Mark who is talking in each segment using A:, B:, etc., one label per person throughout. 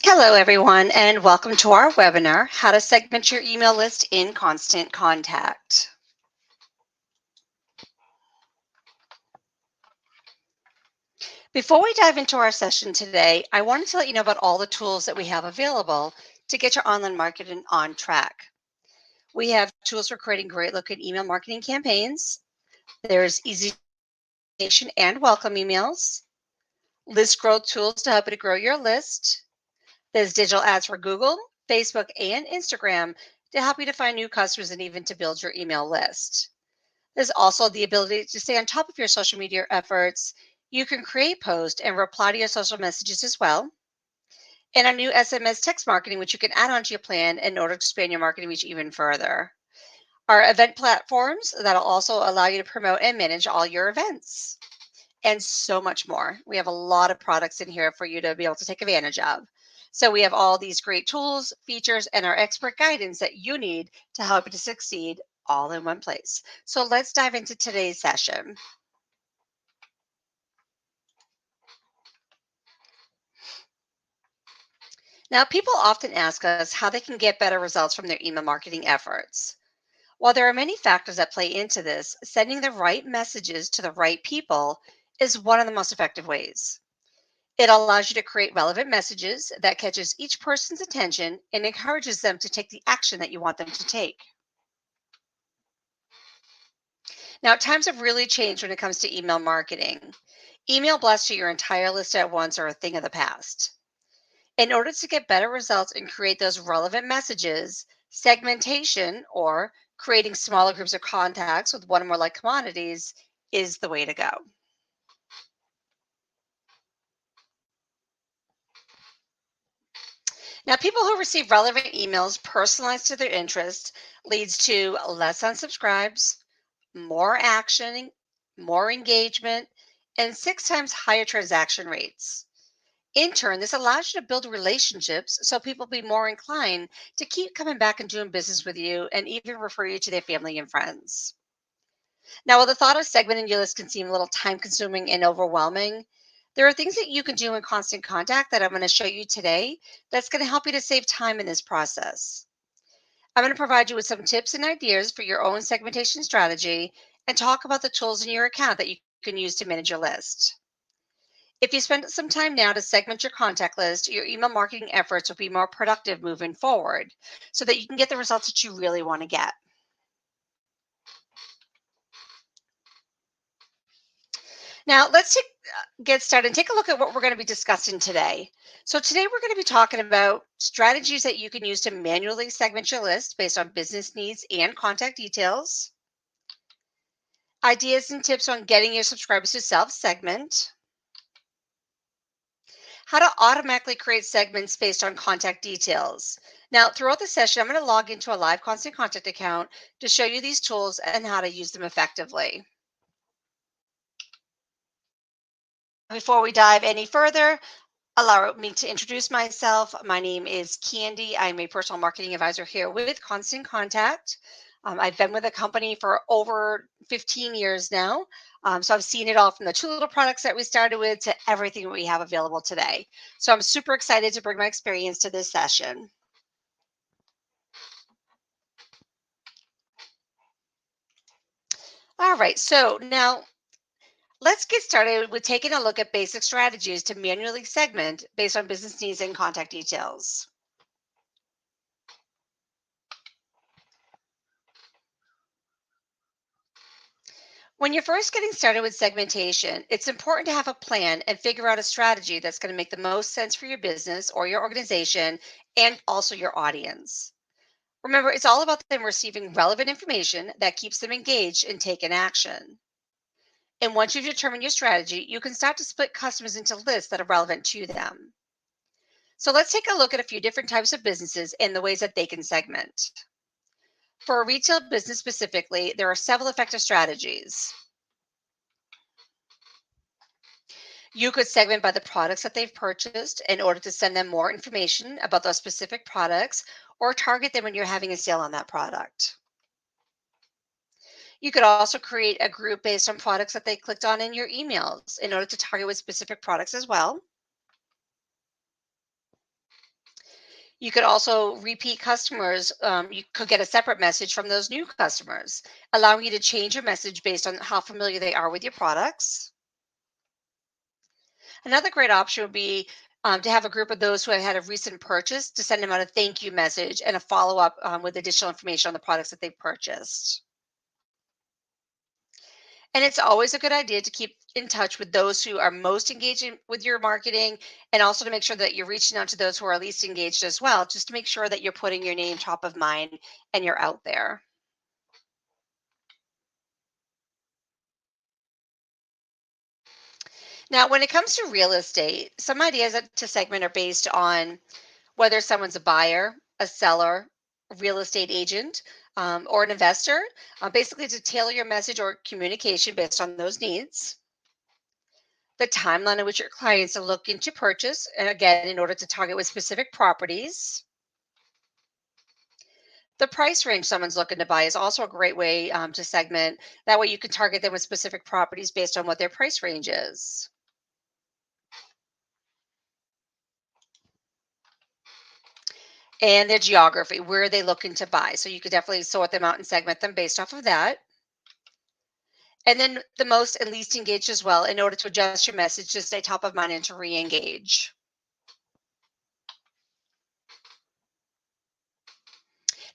A: Hello, everyone, and welcome to our webinar, How to Segment Your Email List in Constant Contact. Before we dive into our session today, I wanted to let you know about all the tools that we have available to get your online marketing on track. We have tools for creating great looking email marketing campaigns. There's easy nation and welcome emails, list growth tools to help you to grow your list. There's digital ads for Google, Facebook, and Instagram to help you to find new customers and even to build your email list. There's also the ability to stay on top of your social media efforts. You can create posts and reply to your social messages as well. And our new SMS text marketing, which you can add onto your plan in order to expand your marketing reach even further. Our event platforms that'll also allow you to promote and manage all your events and so much more. We have a lot of products in here for you to be able to take advantage of. So we have all these great tools, features, and our expert guidance that you need to help you to succeed all in one place. So let's dive into today's session. Now, people often ask us how they can get better results from their email marketing efforts. While there are many factors that play into this, sending the right messages to the right people is one of the most effective ways. It allows you to create relevant messages that catches each person's attention and encourages them to take the action that you want them to take. Now, times have really changed when it comes to email marketing. Email blasts to your entire list at once are a thing of the past. In order to get better results and create those relevant messages, segmentation or creating smaller groups of contacts with one or more like commodities is the way to go. Now, people who receive relevant emails personalized to their interests leads to less unsubscribes, more action, more engagement, and 6 times higher transaction rates. In turn, this allows you to build relationships so people be more inclined to keep coming back and doing business with you and even refer you to their family and friends. Now, while the thought of segmenting your list can seem a little time consuming and overwhelming, there are things that you can do in constant contact that I'm going to show you today that's going to help you to save time in this process. I'm going to provide you with some tips and ideas for your own segmentation strategy and talk about the tools in your account that you can use to manage your list. If you spend some time now to segment your contact list, your email marketing efforts will be more productive moving forward so that you can get the results that you really want to get. Now, get started and take a look at what we're going to be discussing today. So, today we're going to be talking about strategies that you can use to manually segment your list based on business needs and contact details, ideas and tips on getting your subscribers to self segment, how to automatically create segments based on contact details. Now, throughout the session, I'm going to log into a live constant contact account to show you these tools and how to use them effectively. Before we dive any further, allow me to introduce myself. My name is Candy. I'm a personal marketing advisor here with Constant Contact. I've been with the company for over 15 years now. So I've seen it all from the two little products that we started with to everything we have available today. So I'm super excited to bring my experience to this session. All right. So now let's get started with taking a look at basic strategies to manually segment based on business needs and contact details. When you're first getting started with segmentation, it's important to have a plan and figure out a strategy that's going to make the most sense for your business or your organization and also your audience. Remember, it's all about them receiving relevant information that keeps them engaged and taking action. And once you've determined your strategy, you can start to split customers into lists that are relevant to them. So let's take a look at a few different types of businesses and the ways that they can segment. For a retail business specifically, there are several effective strategies. You could segment by the products that they've purchased in order to send them more information about those specific products or target them when you're having a sale on that product. You could also create a group based on products that they clicked on in your emails in order to target with specific products as well. You could also repeat customers. You could get a separate message from those new customers, allowing you to change your message based on how familiar they are with your products. Another great option would be to have a group of those who have had a recent purchase to send them out a thank you message and a follow up with additional information on the products that they've purchased. And it's always a good idea to keep in touch with those who are most engaged with your marketing, and also to make sure that you're reaching out to those who are least engaged as well, just to make sure that you're putting your name top of mind and you're out there. Now, when it comes to real estate, some ideas to segment are based on whether someone's a buyer, a seller, a real estate agent, or an investor, basically to tailor your message or communication based on those needs. The timeline in which your clients are looking to purchase, and again, in order to target with specific properties. The price range someone's looking to buy is also a great way to segment. That way, you can target them with specific properties based on what their price range is. And their geography, where are they looking to buy? So you could definitely sort them out and segment them based off of that. And then the most and least engaged as well, in order to adjust your message to stay top of mind and to re engage.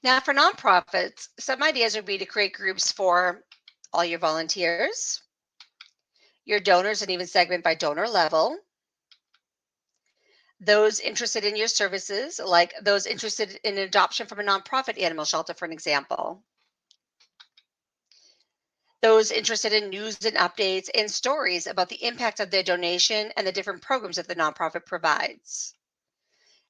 A: Now, for nonprofits, some ideas would be to create groups for all your volunteers, your donors, and even segment by donor level. Those interested in your services, like those interested in adoption from a nonprofit animal shelter, for an example. Those interested in news and updates and stories about the impact of their donation and the different programs that the nonprofit provides.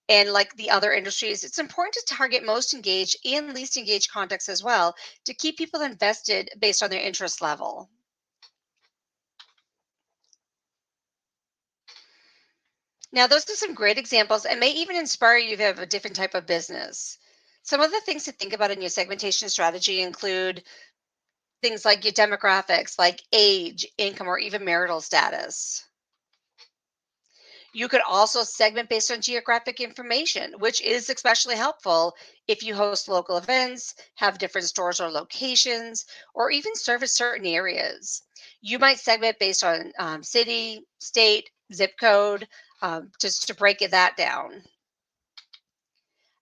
A: And like the other industries, it's important to target most engaged and least engaged contacts as well to keep people invested based on their interest level. Now, those are some great examples and may even inspire you if you have a different type of business. Some of the things to think about in your segmentation strategy include things like your demographics, like age, income, or even marital status. You could also segment based on geographic information, which is especially helpful if you host local events, have different stores or locations, or even service certain areas. You might segment based on city, state, zip code, just to break that down.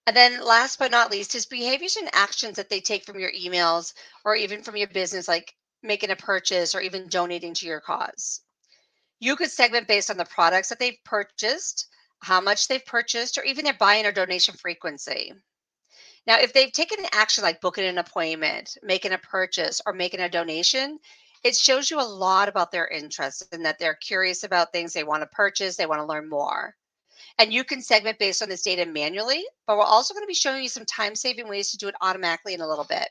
A: And then last but not least is behaviors and actions that they take from your emails or even from your business, like making a purchase or even donating to your cause. You could segment based on the products that they've purchased, how much they've purchased, or even their buying or donation frequency. Now, if they've taken action like booking an appointment, making a purchase, or making a donation, it shows you a lot about their interests and that they're curious about things they want to purchase, they want to learn more. And you can segment based on this data manually, but we're also going to be showing you some time saving ways to do it automatically in a little bit.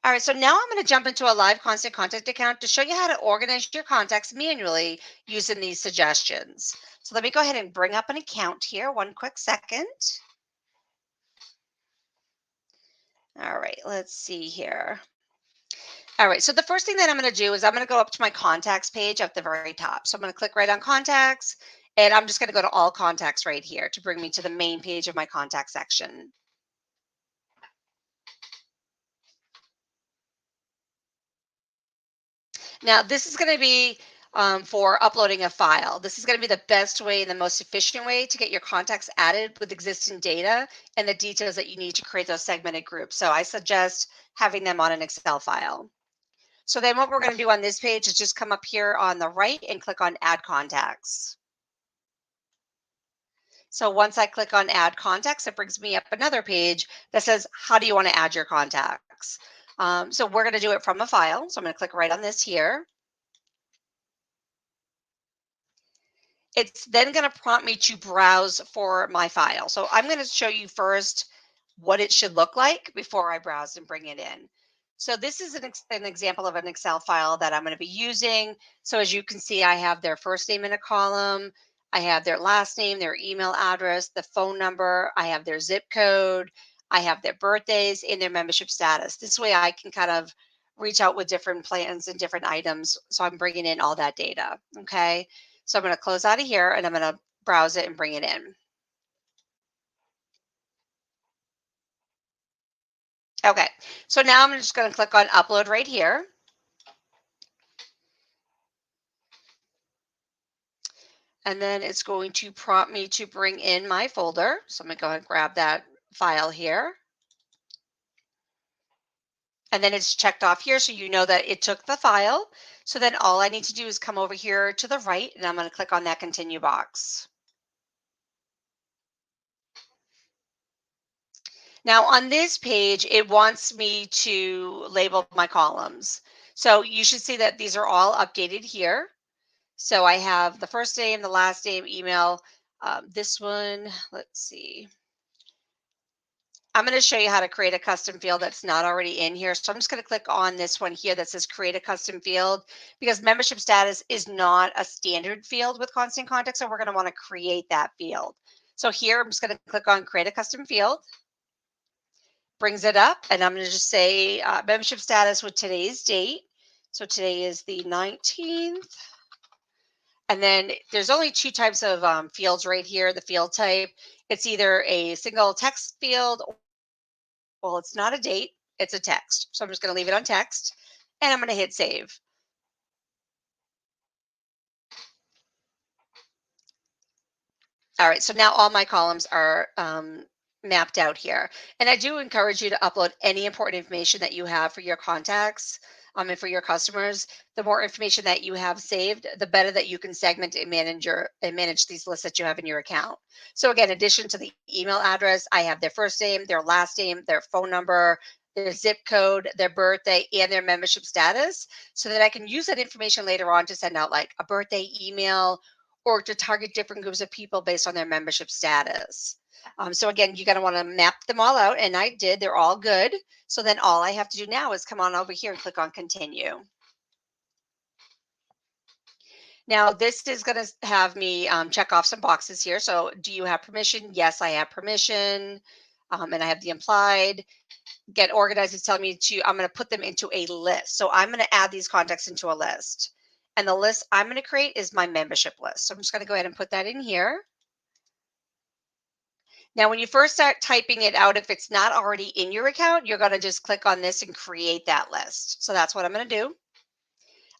A: All right, so now I'm going to jump into a live constant contact account to show you how to organize your contacts manually using these suggestions. So let me go ahead and bring up an account here. One quick second. All right, let's see here. All right, so the first thing that I'm going to do is I'm going to go up to my contacts page at the very top. So I'm going to click right on contacts, and I'm just going to go to all contacts right here to bring me to the main page of my contact section. Now, this is going to be for uploading a file. This is going to be the best way and the most efficient way to get your contacts added with existing data and the details that you need to create those segmented groups. So I suggest having them on an Excel file. So then what we're going to do on this page is just come up here on the right and click on Add Contacts. So once I click on Add Contacts, it brings me up another page that says, how do you want to add your contacts? So we're going to do it from a file. So I'm going to click right on this here. It's then going to prompt me to browse for my file. So I'm going to show you first what it should look like before I browse and bring it in. So this is an example of an Excel file that I'm going to be using. So as you can see, I have their first name in a column. I have their last name, their email address, the phone number. I have their zip code. I have their birthdays and their membership status. This way I can kind of reach out with different plans and different items. So I'm bringing in all that data. Okay. So I'm going to close out of here and I'm going to browse it and bring it in. Okay, so now I'm just going to click on upload right here. And then it's going to prompt me to bring in my folder. So I'm going to go ahead and grab that file here. And then it's checked off here so you know that it took the file. So then all I need to do is come over here to the right and I'm going to click on that continue box. Now on this page, it wants me to label my columns. So you should see that these are all updated here. So I have the first name, the last name, email. This one, let's see. I'm going to show you how to create a custom field that's not already in here. So I'm just going to click on this one here that says create a custom field because membership status is not a standard field with Constant Contact. So we're going to want to create that field. So here I'm just going to click on create a custom field. Brings it up and I'm going to just say membership status with today's date. So today is the 19th. And then there's only two types of fields right here. The field type, it's either a single text field. Well, it's not a date, it's a text. So I'm just going to leave it on text and I'm going to hit save. All right, so now all my columns are mapped out here. And I do encourage you to upload any important information that you have for your contacts and for your customers. The more information that you have saved, the better that you can segment and manage these lists that you have in your account. So again, in addition to the email address, I have their first name, their last name, their phone number, their zip code, their birthday, and their membership status, so that I can use that information later on to send out like a birthday email or to target different groups of people based on their membership status. So again, you're going to want to map them all out, and I did. They're all good. So then all I have to do now is come on over here and click on continue. Now this is going to have me check off some boxes here. So do you have permission? Yes, I have permission. And I have the implied. Get organized is telling me I'm going to put them into a list. So I'm going to add these contacts into a list. And the list I'm going to create is my membership list. So I'm just going to go ahead and put that in here. Now, when you first start typing it out, if it's not already in your account, you're going to just click on this and create that list. So that's what I'm going to do.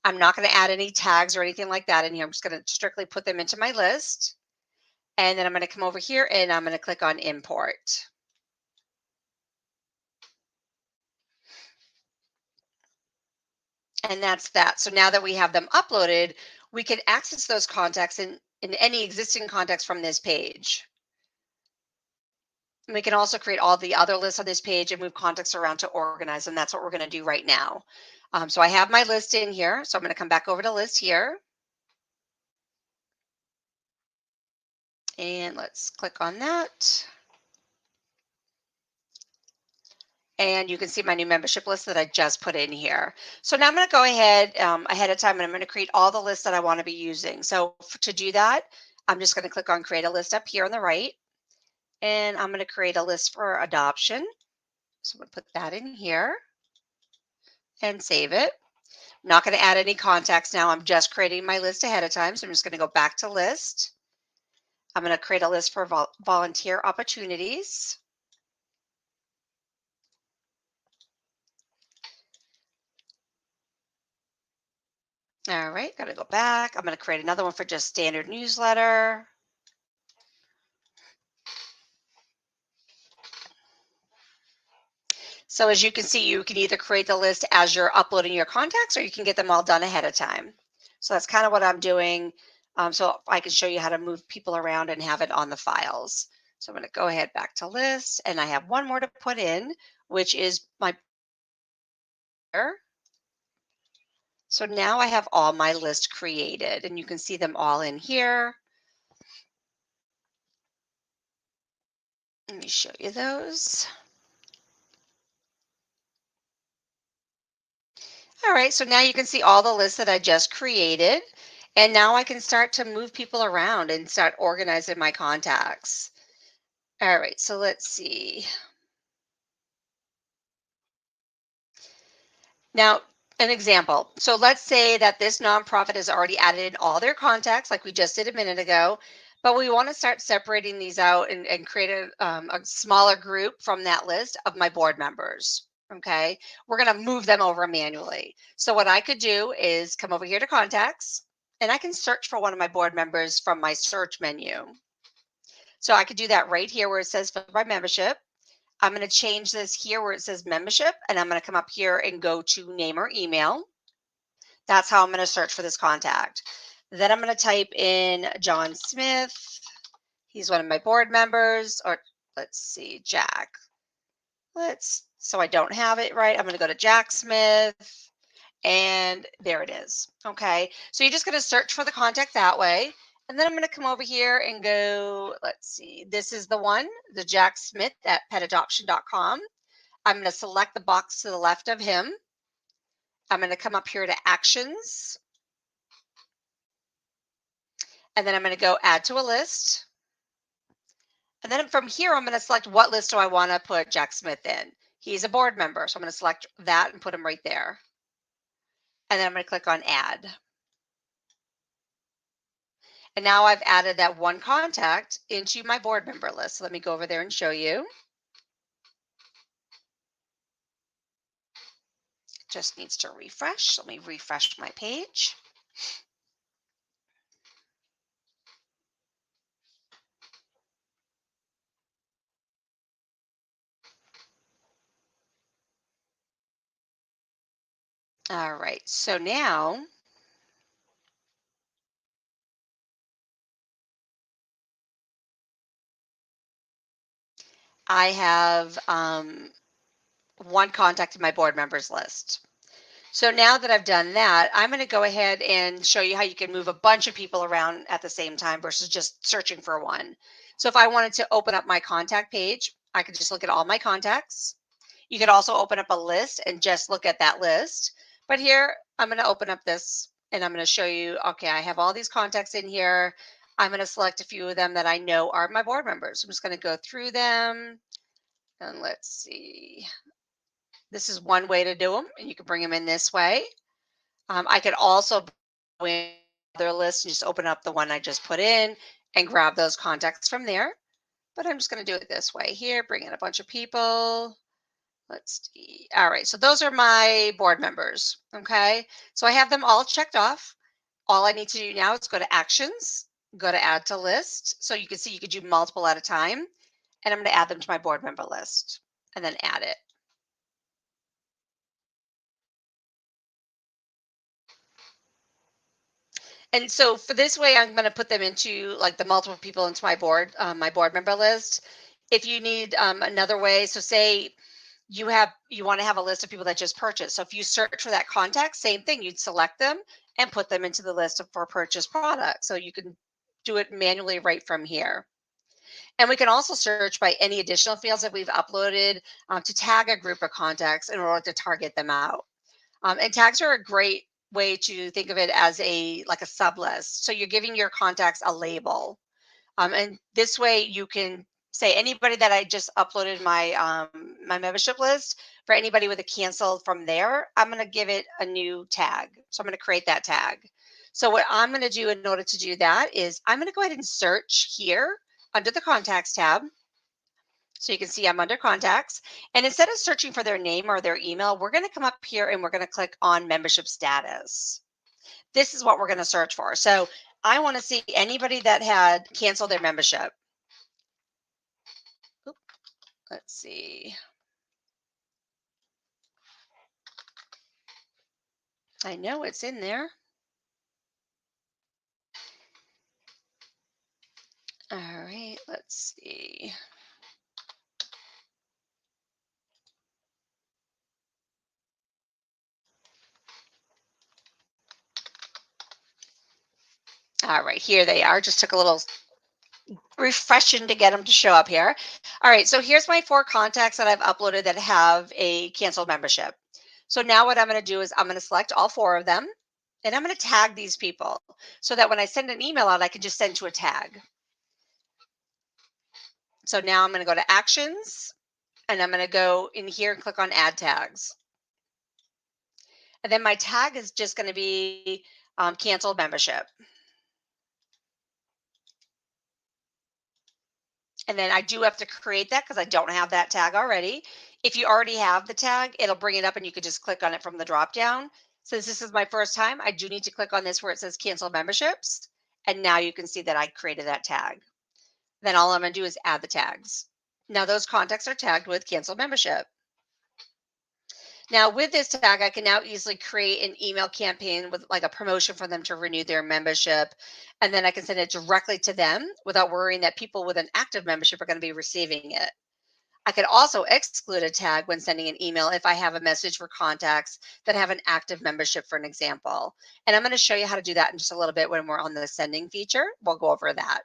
A: I'm not going to add any tags or anything like that in here. I'm just going to strictly put them into my list. And then I'm going to come over here and I'm going to click on import. And that's that. So now that we have them uploaded, we can access those contacts in any existing contacts from this page. And we can also create all the other lists on this page and move contacts around to organize them. That's what we're going to do right now. So I have my list in here. So I'm going to come back over to list here. And let's click on that. And you can see my new membership list that I just put in here. So now I'm going to go ahead ahead of time and I'm going to create all the lists that I want to be using. So to do that, I'm just going to click on create a list up here on the right. And I'm going to create a list for adoption. So I'm going to put that in here and save it. I'm not going to add any contacts now. I'm just creating my list ahead of time. So I'm just going to go back to list. I'm going to create a list for volunteer opportunities. All right, got to go back. I'm going to create another one for just standard newsletter. So as you can see, you can either create the list as you're uploading your contacts or you can get them all done ahead of time. So that's kind of what I'm doing. So I can show you how to move people around and have it on the files. So I'm going to go ahead back to list and I have one more to put in, which is my. So now I have all my lists created and you can see them all in here. Let me show you those. All right, so now you can see all the lists that I just created. And now I can start to move people around and start organizing my contacts. All right, so let's see. Now, an example. So let's say that this nonprofit has already added in all their contacts, like we just did a minute ago, but we want to start separating these out and create a smaller group from that list of my board members. Okay, we're going to move them over manually. So what I could do is come over here to contacts, and I can search for one of my board members from my search menu. So I could do that right here where it says for my membership. I'm going to change this here where it says membership, and I'm going to come up here and go to name or email. That's how I'm going to search for this contact. Then I'm going to type in John Smith. He's one of my board members, or let's see, Jack. So I don't have it right. I'm going to go to Jack Smith, and there it is. Okay. So you're just going to search for the contact that way. And then I'm going to come over here and go, let's see, this is the one, the Jack Smith at petadoption.com. I'm going to select the box to the left of him. I'm going to come up here to actions. And then I'm going to go add to a list. And then from here, I'm going to select what list do I want to put Jack Smith in. He's a board member. So I'm going to select that and put him right there. And then I'm going to click on add. And now I've added that one contact into my board member list. So let me go over there and show you. Just needs to refresh. Let me refresh my page. All right. So now I have one contact in my board members list. So now that I've done that, I'm going to go ahead and show you how you can move a bunch of people around at the same time versus just searching for one. So if I wanted to open up my contact page, I could just look at all my contacts. You could also open up a list and just look at that list. But here, I'm going to open up this and I'm going to show you, okay, I have all these contacts in here. I'm going to select a few of them that I know are my board members. I'm just going to go through them and let's see. This is one way to do them, and you can bring them in this way. I could also go in their list and just open up the one I just put in and grab those contacts from there. But I'm just going to do it this way here, bring in a bunch of people. Let's see. All right. So those are my board members. Okay. So I have them all checked off. All I need to do now is go to actions, go to add to list. So you can see you could do multiple at a time. And I'm going to add them to my board member list and then add it. And so for this way, I'm going to put them into like the multiple people into my board member list. If you need another way, so say you want to have a list of people that just purchased. So if you search for that contact, same thing, you'd select them and put them into the list of for purchased products. So you can do it manually right from here. And we can also search by any additional fields that we've uploaded to tag a group of contacts in order to target them out. And tags are a great way to think of it as a like a sub list. So you're giving your contacts a label. And this way you can say anybody that I just uploaded my membership list, for anybody with a cancel from there, I'm going to give it a new tag. So I'm going to create that tag. So what I'm going to do in order to do that is I'm going to go ahead and search here under the contacts tab. So you can see I'm under contacts. And instead of searching for their name or their email, we're going to come up here and we're going to click on membership status. This is what we're going to search for. So I want to see anybody that had canceled their membership. Oop, let's see. I know it's in there. All right, let's see. All right, here they are. Just took a little refreshing to get them to show up here. All right, so here's my 4 contacts that I've uploaded that have a canceled membership. So now what I'm going to do is I'm going to select all 4 of them and I'm going to tag these people so that when I send an email out, I can just send to a tag. So now I'm going to go to actions and I'm going to go in here and click on add tags. And then my tag is just going to be canceled membership. And then I do have to create that because I don't have that tag already. If you already have the tag, it'll bring it up and you could just click on it from the drop down. Since this is my first time, I do need to click on this where it says cancel memberships. And now you can see that I created that tag. Then all I'm going to do is add the tags. Now those contacts are tagged with cancel membership. Now with this tag, I can now easily create an email campaign with like a promotion for them to renew their membership. And then I can send it directly to them without worrying that people with an active membership are going to be receiving it. I could also exclude a tag when sending an email if I have a message for contacts that have an active membership, for an example. And I'm going to show you how to do that in just a little bit when we're on the sending feature. We'll go over that.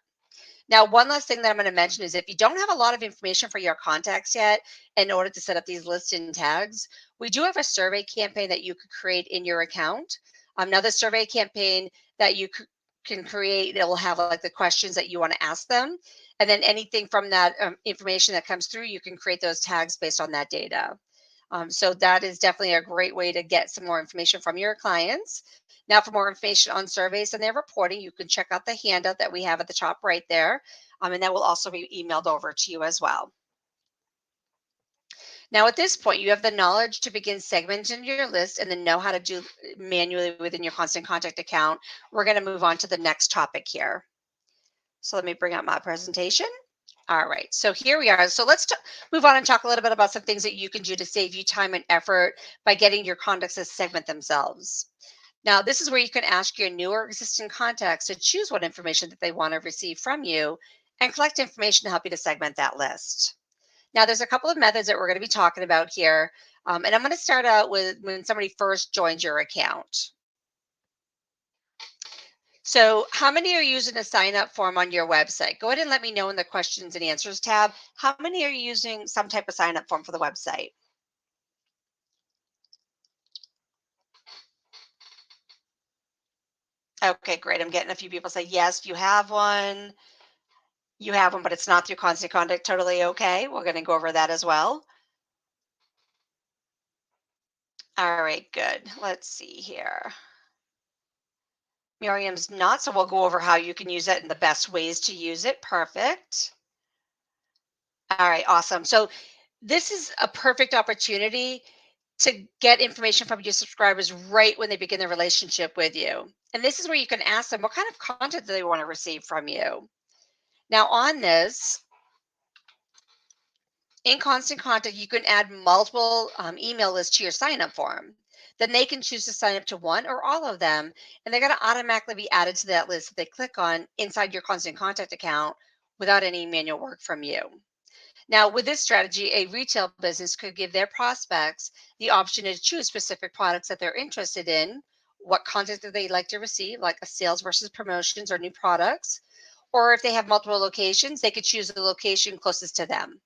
A: Now, one last thing that I'm going to mention is if you don't have a lot of information for your contacts yet, in order to set up these lists and tags, we do have a survey campaign that you could create in your account. Now, the survey campaign that you can create, it will have like the questions that you want to ask them. And then anything from that information that comes through, you can create those tags based on that data. So that is definitely a great way to get some more information from your clients. Now, for more information on surveys and their reporting, you can check out the handout that we have at the top right there. And that will also be emailed over to you as well. Now, at this point, you have the knowledge to begin segmenting your list and then know how to do manually within your Constant Contact account. We're going to move on to the next topic here. So let me bring up my presentation. All right, so here we are. So let's move on and talk a little bit about some things that you can do to save you time and effort by getting your contacts to segment themselves. Now, this is where you can ask your new or existing contacts to choose what information that they want to receive from you and collect information to help you to segment that list. Now, there's a couple of methods that we're going to be talking about here. And I'm going to start out with when somebody first joins your account. So, how many are using a sign up form on your website? Go ahead and let me know in the questions and answers tab. How many are using some type of sign up form for the website? Okay, great. I'm getting a few people say, yes, you have one. You have one, but it's not through Constant Contact. Totally okay. We're going to go over that as well. All right, good. Let's see here. Miriam's not, so we'll go over how you can use it and the best ways to use it. Perfect. All right, awesome. So this is a perfect opportunity to get information from your subscribers right when they begin their relationship with you. And this is where you can ask them what kind of content do they want to receive from you. Now, on this, in Constant Contact, you can add multiple email lists to your sign up form. Then they can choose to sign up to one or all of them, and they're going to automatically be added to that list that they click on inside your Constant Contact account without any manual work from you. Now, with this strategy, a retail business could give their prospects the option to choose specific products that they're interested in, what content do they like to receive, like a sales versus promotions or new products. Or if they have multiple locations, they could choose the location closest to them.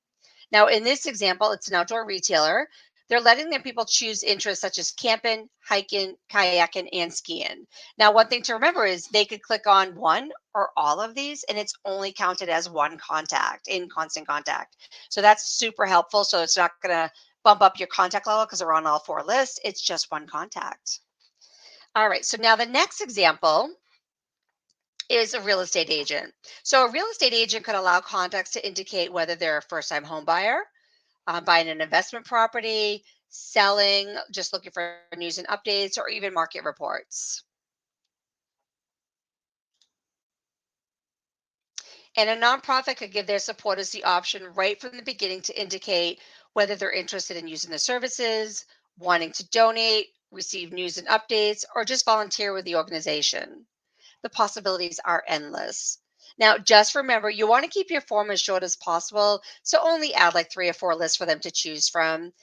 A: Now, in this example, it's an outdoor retailer. They're letting their people choose interests such as camping, hiking, kayaking, and skiing. Now, one thing to remember is they could click on one or all of these, and it's only counted as one contact in Constant Contact. So that's super helpful. So it's not going to bump up your contact level because they're on all four lists. It's just one contact. All right. So now the next example is a real estate agent. So a real estate agent could allow contacts to indicate whether they're a first-time home buyer, buying an investment property, selling, just looking for news and updates, or even market reports. And a nonprofit could give their supporters the option right from the beginning to indicate whether they're interested in using the services, wanting to donate, receive news and updates, or just volunteer with the organization. The possibilities are endless. Now, just remember, you want to keep your form as short as possible. So only add like 3 or 4 lists for them to choose from.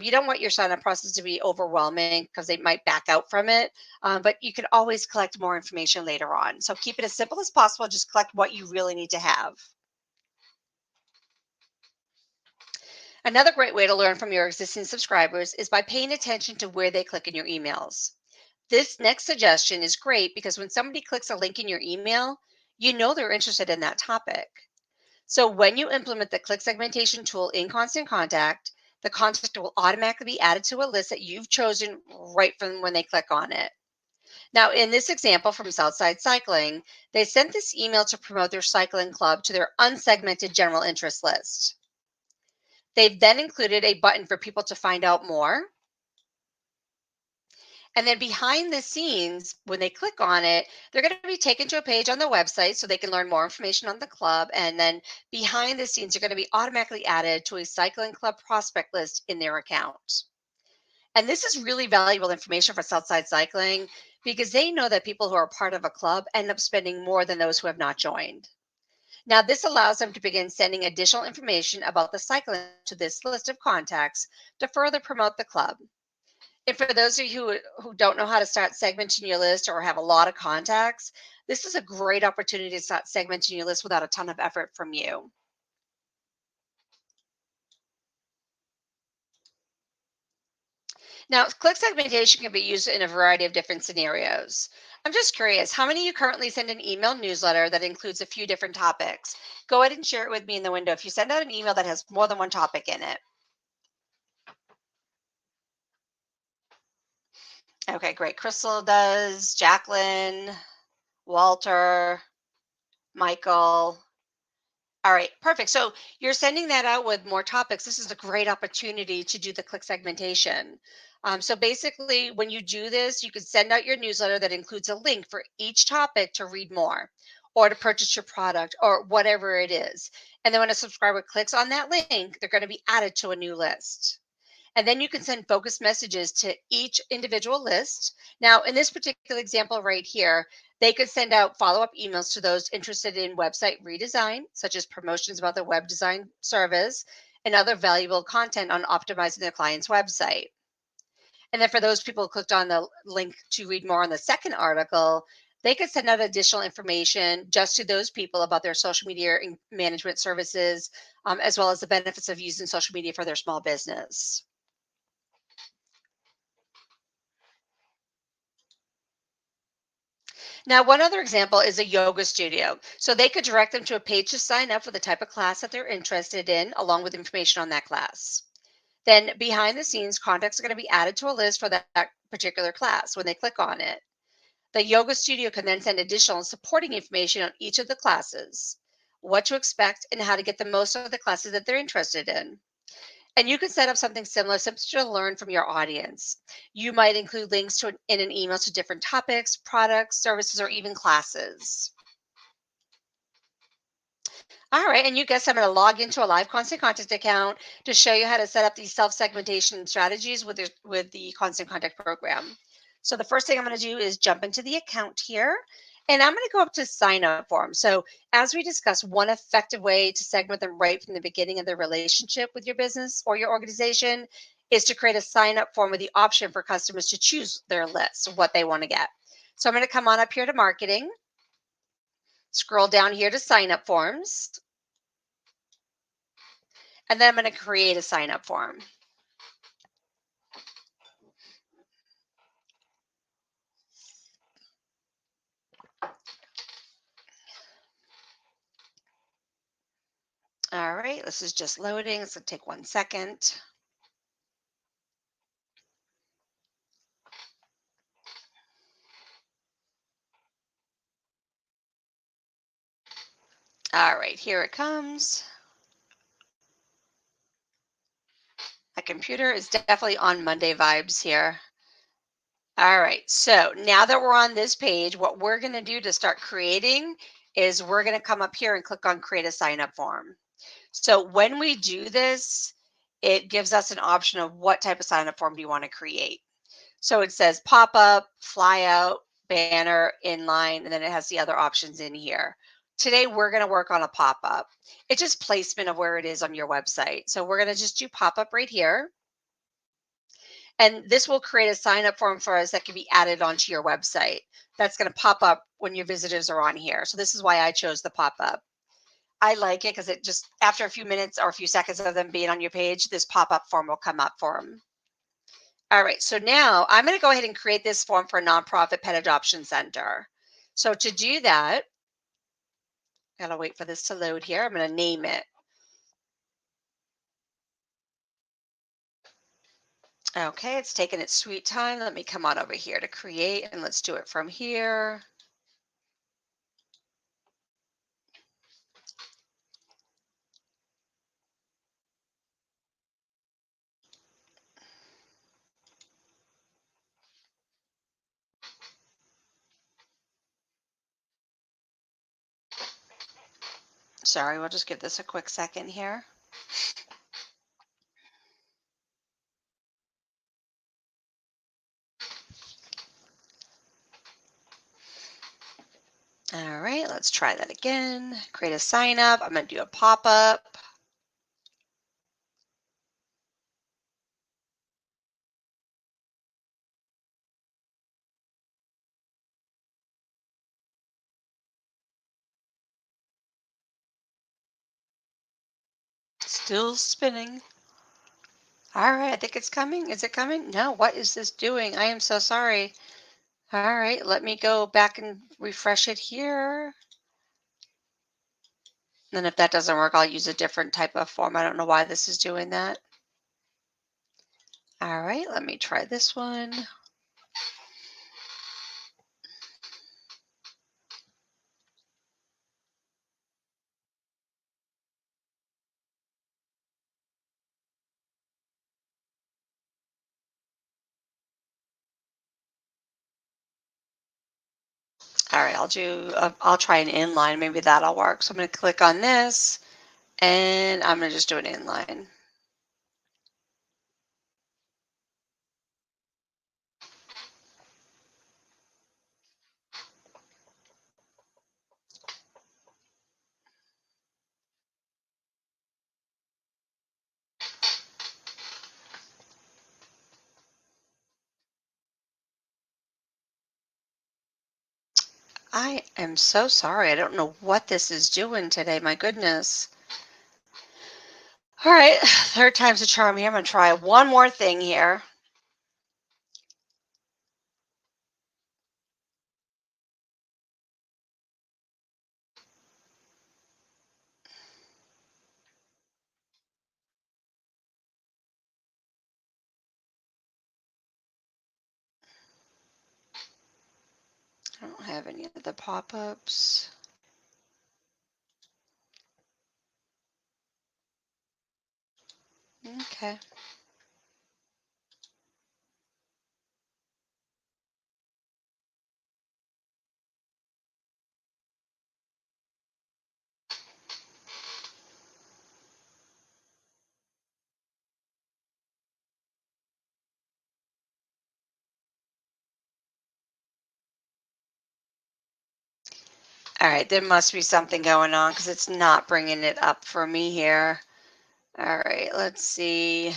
A: You don't want your sign up process to be overwhelming because they might back out from it. But you can always collect more information later on. So keep it as simple as possible. Just collect what you really need to have. Another great way to learn from your existing subscribers is by paying attention to where they click in your emails. This next suggestion is great because when somebody clicks a link in your email, you know they're interested in that topic. So when you implement the click segmentation tool in Constant Contact, The contact will automatically be added to a list that you've chosen right from when they click on it. Now, in this example from Southside Cycling, they sent this email to promote their cycling club to their unsegmented general interest list. They've then included a button for people to find out more. And then behind the scenes, when they click on it, they're going to be taken to a page on the website so they can learn more information on the club. And then behind the scenes, they're going to be automatically added to a cycling club prospect list in their account. And this is really valuable information for Southside Cycling because they know that people who are part of a club end up spending more than those who have not joined. Now, this allows them to begin sending additional information about the cycling to this list of contacts to further promote the club. And for those of you who don't know how to start segmenting your list or have a lot of contacts, this is a great opportunity to start segmenting your list without a ton of effort from you. Now, click segmentation can be used in a variety of different scenarios. I'm just curious, how many of you currently send an email newsletter that includes a few different topics? Go ahead and share it with me in the window if you send out an email that has more than one topic in it. Okay, great. Crystal does, Jacqueline, Walter, Michael. All right, perfect. So you're sending that out with more topics. This is a great opportunity to do the click segmentation. So basically, when you do this, you can send out your newsletter that includes a link for each topic to read more or to purchase your product or whatever it is. And then when a subscriber clicks on that link, they're going to be added to a new list. And then you can send focused messages to each individual list. Now, in this particular example right here, they could send out follow up emails to those interested in website redesign, such as promotions about the web design service and other valuable content on optimizing their client's website. And then for those people who clicked on the link to read more on the second article, they could send out additional information just to those people about their social media management services, as well as the benefits of using social media for their small business. Now, one other example is a yoga studio. So they could direct them to a page to sign up for the type of class that they're interested in, along with information on that class. Then behind the scenes, contacts are going to be added to a list for that particular class when they click on it. The yoga studio can then send additional supporting information on each of the classes, what to expect, and how to get the most out of the classes that they're interested in. And you can set up something similar, simply to learn from your audience. You might include links in an email to different topics, products, services, or even classes. All right, and you guess I'm going to log into a live Constant Contact account to show you how to set up these self-segmentation strategies with the Constant Contact program. So the first thing I'm going to do is jump into the account here, and I'm going to go up to sign up form. So as we discussed, one effective way to segment them right from the beginning of the relationship with your business or your organization is to create a sign up form with the option for customers to choose their list of what they want to get. So I'm going to come on up here to marketing, scroll down here to sign up forms, and then I'm going to create a sign up form. All right, this is just loading. It's going to take 1 second. All right, here it comes. My computer is definitely on Monday vibes here. All right, so now that we're on this page, what we're going to do to start creating is we're going to come up here and click on create a sign up form. So when we do this, it gives us an option of what type of sign up form do you want to create. So it says pop up, fly out, banner, inline, and then it has the other options in here. Today, we're going to work on a pop up. It's just placement of where it is on your website. So we're going to just do pop up right here. And this will create a sign up form for us that can be added onto your website. That's going to pop up when your visitors are on here. So this is why I chose the pop up. I like it because it just, after a few minutes or a few seconds of them being on your page, this pop up form will come up for them. All right, so now I'm going to go ahead and create this form for a nonprofit pet adoption center. So to do that, I gotta wait for this to load here. I'm going to name it. Okay, it's taking its sweet time. Let me come on over here to create and let's do it from here. Sorry, we'll just give this a quick second here. All right, let's try that again. Create a sign up. I'm going to do a pop up. Still spinning. All right, I think it's coming. Is it coming? No, what is this doing? I am so sorry. All right, let me go back and refresh it here. And if that doesn't work, I'll use a different type of form. I don't know why this is doing that. All right, let me try this one. All right, I'll try an inline. Maybe that'll work. So I'm going to click on this and I'm going to just do an inline. I am so sorry. I don't know what this is doing today. My goodness. All right, third time's a charm here. I'm going to try one more thing here. I don't have any of the pop-ups. Okay. All right, there must be something going on because it's not bringing it up for me here. All right, let's see.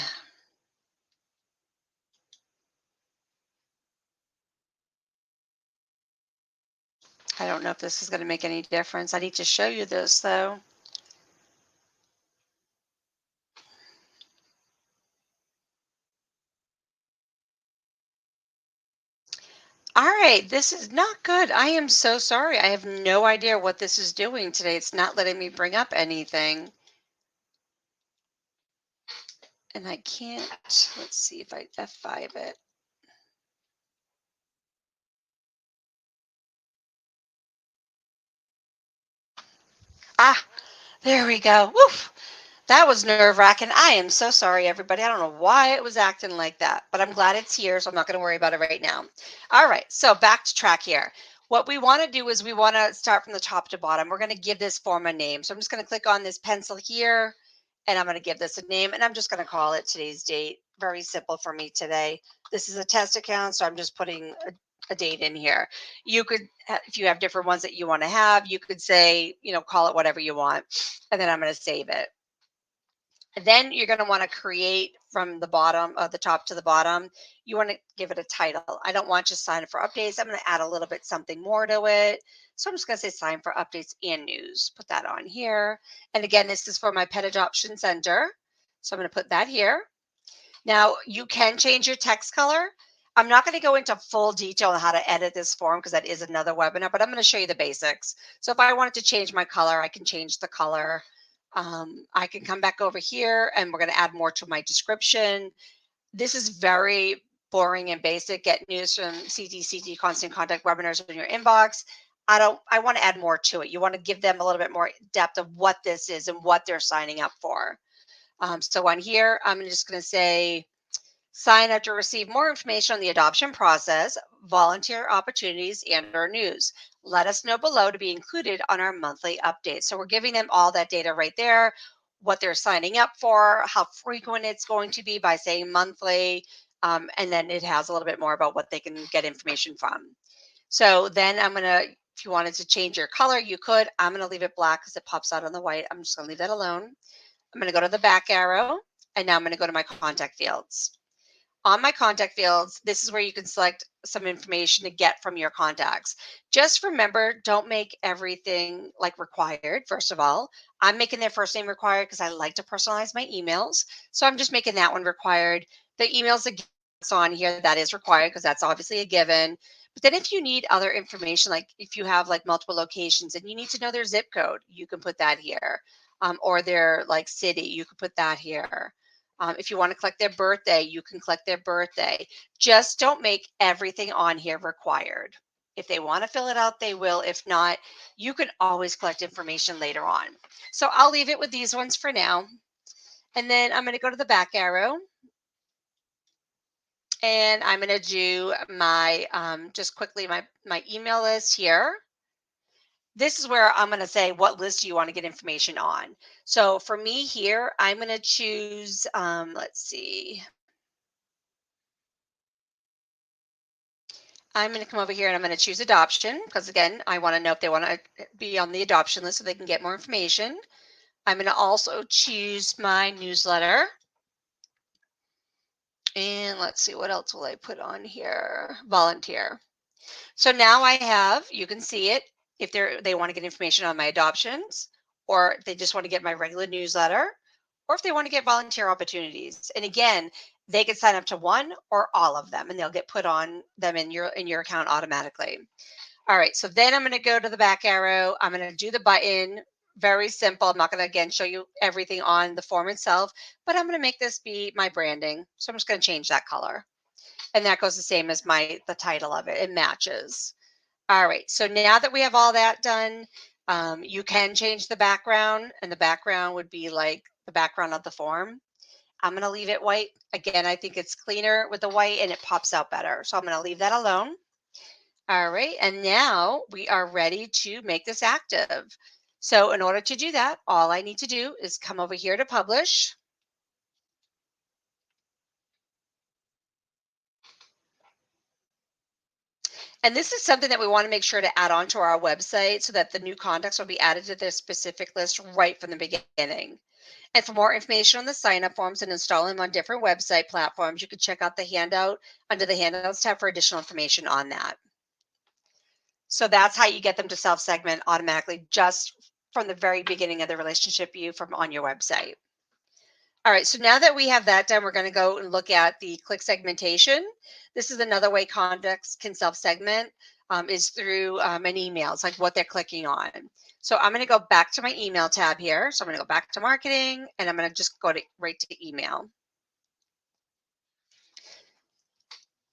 A: I don't know if this is going to make any difference. I need to show you this though. All right, this is not good. I am so sorry. I have no idea what this is doing today. It's not letting me bring up anything. And I can't, let's see if I F5 it. Ah, there we go. Woof. That was nerve wracking. I am so sorry, everybody. I don't know why it was acting like that, but I'm glad it's here, so I'm not going to worry about it right now. All right, so back to track here. What we want to do is we want to start from the top to bottom. We're going to give this form a name. So I'm just going to click on this pencil here, and I'm going to give this a name, and I'm just going to call it today's date. Very simple for me today. This is a test account, so I'm just putting a date in here. You could, if you have different ones that you want to have, you could say, call it whatever you want, and then I'm going to save it. Then you're going to want to create from the bottom of the top to the bottom. You want to give it a title. I don't want just sign up for updates. I'm going to add a little bit something more to it. So I'm just going to say sign for updates and news. Put that on here. And again, this is for my Pet Adoption Center. So I'm going to put that here. Now you can change your text color. I'm not going to go into full detail on how to edit this form because that is another webinar, but I'm going to show you the basics. So if I wanted to change my color, I can change the color. I can come back over here and we're going to add more to my description. This is very boring and basic. Get news from CTCT constant contact webinars in your inbox. I want to add more to it. You want to give them a little bit more depth of what this is and what they're signing up for. So on here, I'm just going to say, sign up to receive more information on the adoption process, volunteer opportunities, and our news. Let us know below to be included on our monthly updates. So we're giving them all that data right there, what they're signing up for, how frequent it's going to be by saying monthly, and then it has a little bit more about what they can get information from. So then I'm going to, if you wanted to change your color, you could. I'm going to leave it black because it pops out on the white. I'm just going to leave that alone. I'm going to go to the back arrow, and now I'm going to go to my contact fields. On my contact fields, this is where you can select some information to get from your contacts. Just remember, don't make everything like required. First of all, I'm making their first name required because I like to personalize my emails. So I'm just making that one required. The emails that's on here, that is required because that's obviously a given. But then if you need other information, like if you have like multiple locations and you need to know their zip code, you can put that here. Or their like city, you can put that here. If you want to collect their birthday, you can collect their birthday. Just don't make everything on here required. If they want to fill it out, they will. If not, you can always collect information later on. So I'll leave it with these ones for now. And then I'm going to go to the back arrow. And I'm going to do my, just quickly, my email list here. This is where I'm going to say what list do you want to get information on. So for me here, I'm going to choose, let's see, I'm going to come over here and I'm going to choose adoption because, again, I want to know if they want to be on the adoption list so they can get more information. I'm going to also choose my newsletter. And let's see, what else will I put on here? Volunteer. So now I have, you can see it, if they want to get information on my adoptions, or if they just want to get my regular newsletter, or if they want to get volunteer opportunities. And again, they can sign up to one or all of them and they'll get put on them in your account automatically. All right, so then I'm going to go to the back arrow. I'm going to do the button. Very simple. I'm not going to, again, show you everything on the form itself, but I'm going to make this be my branding. So I'm just going to change that color. And that goes the same as the title of it. It matches. All right, so now that we have all that done, you can change the background, and the background would be like the background of the form. I'm going to leave it white. Again, I think it's cleaner with the white and it pops out better. So I'm going to leave that alone. All right, and now we are ready to make this active. So in order to do that, all I need to do is come over here to publish. And this is something that we want to make sure to add on to our website so that the new contacts will be added to this specific list right from the beginning. And for more information on the sign up forms and installing them on different website platforms, you can check out the handout under the handouts tab for additional information on that. So that's how you get them to self segment automatically just from the very beginning of the relationship view from on your website. All right, so now that we have that done, we're going to go and look at the click segmentation. This is another way contacts can self-segment is through an email. It's like what they're clicking on. So I'm going to go back to my email tab here. So I'm going to go back to marketing, and I'm going to just go right to email.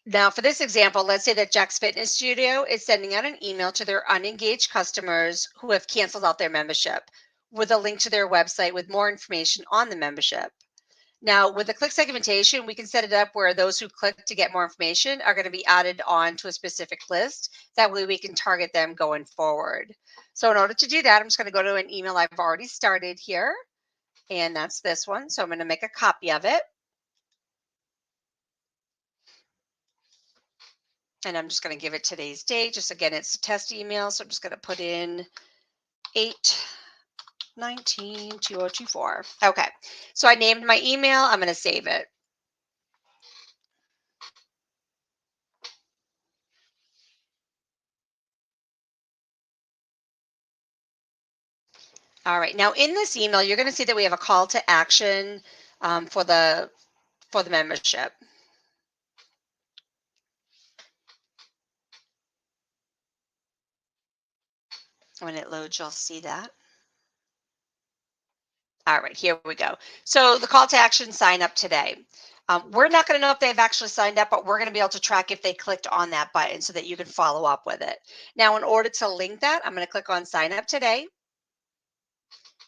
A: Now, for this example, let's say that Jack's Fitness Studio is sending out an email to their unengaged customers who have canceled out their membership with a link to their website with more information on the membership. Now, with the click segmentation, we can set it up where those who click to get more information are going to be added on to a specific list. That way we can target them going forward. So in order to do that, I'm just going to go to an email I've already started here, and that's this one. So I'm going to make a copy of it. And I'm just going to give it today's date. Just again, it's a test email. So I'm just going to put in 8/19/2024. Okay. So I named my email. I'm going to save it. All right. Now in this email, you're going to see that we have a call to action for the membership. When it loads, you'll see that. All right, here we go. So the call to action, sign up today. We're not going to know if they've actually signed up, but we're going to be able to track if they clicked on that button so that you can follow up with it. Now, in order to link that, I'm going to click on sign up today.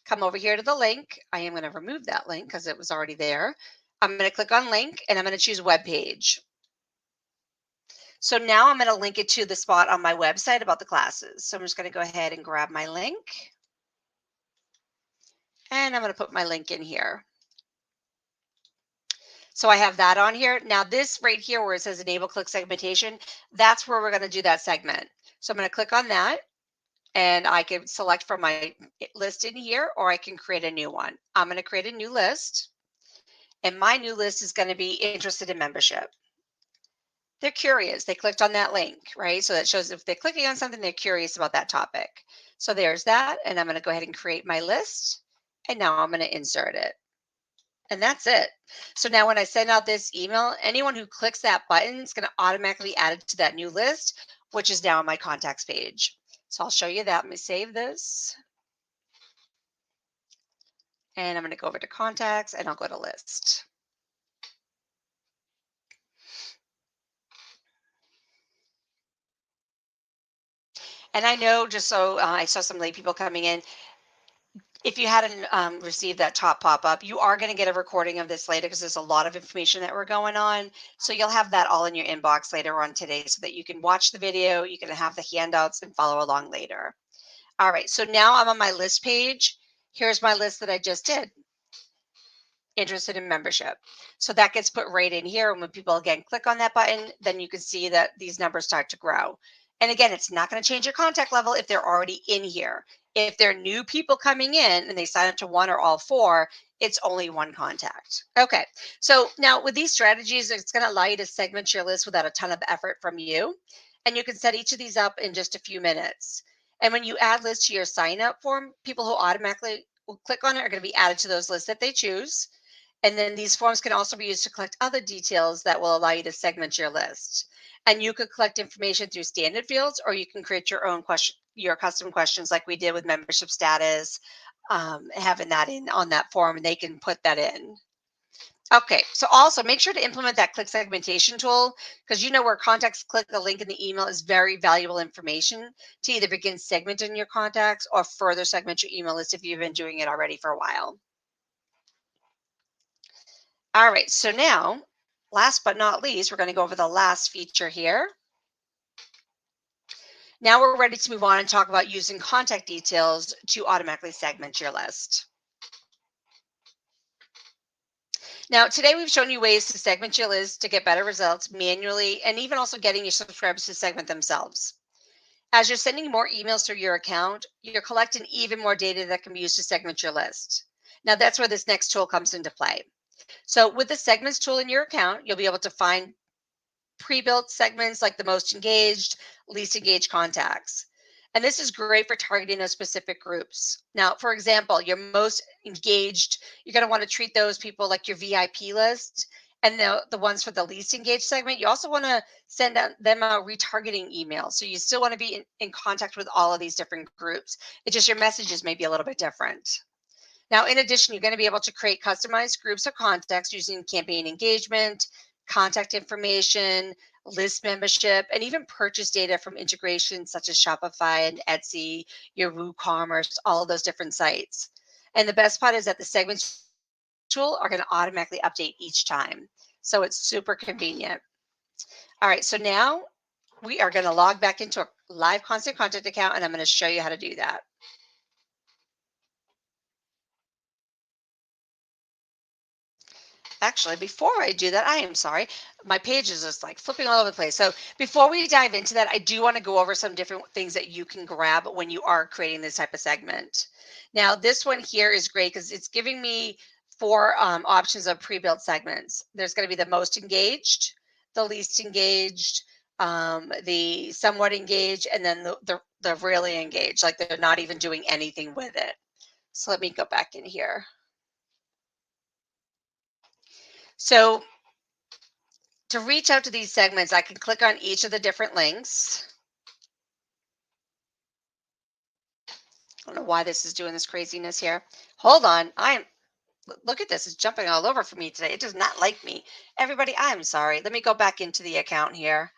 A: Come over here to the link. I am going to remove that link because it was already there. I'm going to click on link and I'm going to choose web page. So now I'm going to link it to the spot on my website about the classes. So I'm just going to go ahead and grab my link. And I'm going to put my link in here. So I have that on here. Now this right here where it says enable click segmentation, that's where we're going to do that segment. So I'm going to click on that and I can select from my list in here or I can create a new one. I'm going to create a new list and my new list is going to be interested in membership. They're curious. They clicked on that link, right? So that shows if they're clicking on something, they're curious about that topic. So there's that. And I'm going to go ahead and create my list. And now I'm going to insert it. And that's it. So now when I send out this email, anyone who clicks that button is going to automatically add it to that new list, which is now on my contacts page. So I'll show you that. Let me save this. And I'm going to go over to contacts and I'll go to list. And I know just so I saw some late people coming in, if you hadn't received that top pop-up, you are going to get a recording of this later because there's a lot of information that we're going on. So you'll have that all in your inbox later on today so that you can watch the video, you can have the handouts and follow along later. All right, so now I'm on my list page. Here's my list that I just did. Interested in membership. So that gets put right in here. And when people again click on that button, then you can see that these numbers start to grow. And again, it's not going to change your contact level if they're already in here. If they're new people coming in and they sign up to one or all four, it's only one contact. Okay, so now with these strategies, it's going to allow you to segment your list without a ton of effort from you. And you can set each of these up in just a few minutes. And when you add lists to your sign up form, people who automatically will click on it are going to be added to those lists that they choose. And then these forms can also be used to collect other details that will allow you to segment your list. And you could collect information through standard fields, or you can create your own question, your custom questions like we did with membership status, having that in on that form, and they can put that in. Okay, so also make sure to implement that click segmentation tool because you know where contacts click a link in the email is very valuable information to either begin segmenting your contacts or further segment your email list if you've been doing it already for a while. All right, so now, last but not least, we're going to go over the last feature here. Now we're ready to move on and talk about using contact details to automatically segment your list. Now, today we've shown you ways to segment your list to get better results manually and even also getting your subscribers to segment themselves. As you're sending more emails through your account, you're collecting even more data that can be used to segment your list. Now, that's where this next tool comes into play. So, with the segments tool in your account, you'll be able to find pre-built segments like the most engaged, least engaged contacts. And this is great for targeting those specific groups. Now, for example, your most engaged, you're going to want to treat those people like your VIP list. And the ones for the least engaged segment, you also want to send out them a retargeting email. So you still want to be in contact with all of these different groups. It's just your messages may be a little bit different. Now, in addition, you're going to be able to create customized groups of contacts using campaign engagement, contact information, list membership, and even purchase data from integrations such as Shopify and Etsy, your WooCommerce, all of those different sites. And the best part is that the segments tool are going to automatically update each time. So it's super convenient. All right, so now we are going to log back into a live constant contact account and I'm going to show you how to do that. Actually, before I do that, I am sorry. My page is just like flipping all over the place. So before we dive into that, I do want to go over some different things that you can grab when you are creating this type of segment. Now, this one here is great because it's giving me four options of pre-built segments. There's going to be the most engaged, the least engaged, the somewhat engaged, and then the really engaged, like they're not even doing anything with it. So let me go back in here. So to reach out to these segments, I can click on each of the different links. I don't know why this is doing this craziness here. Hold on. Look at this. It's jumping all over for me today. It does not like me. Everybody, I'm sorry. Let me go back into the account here.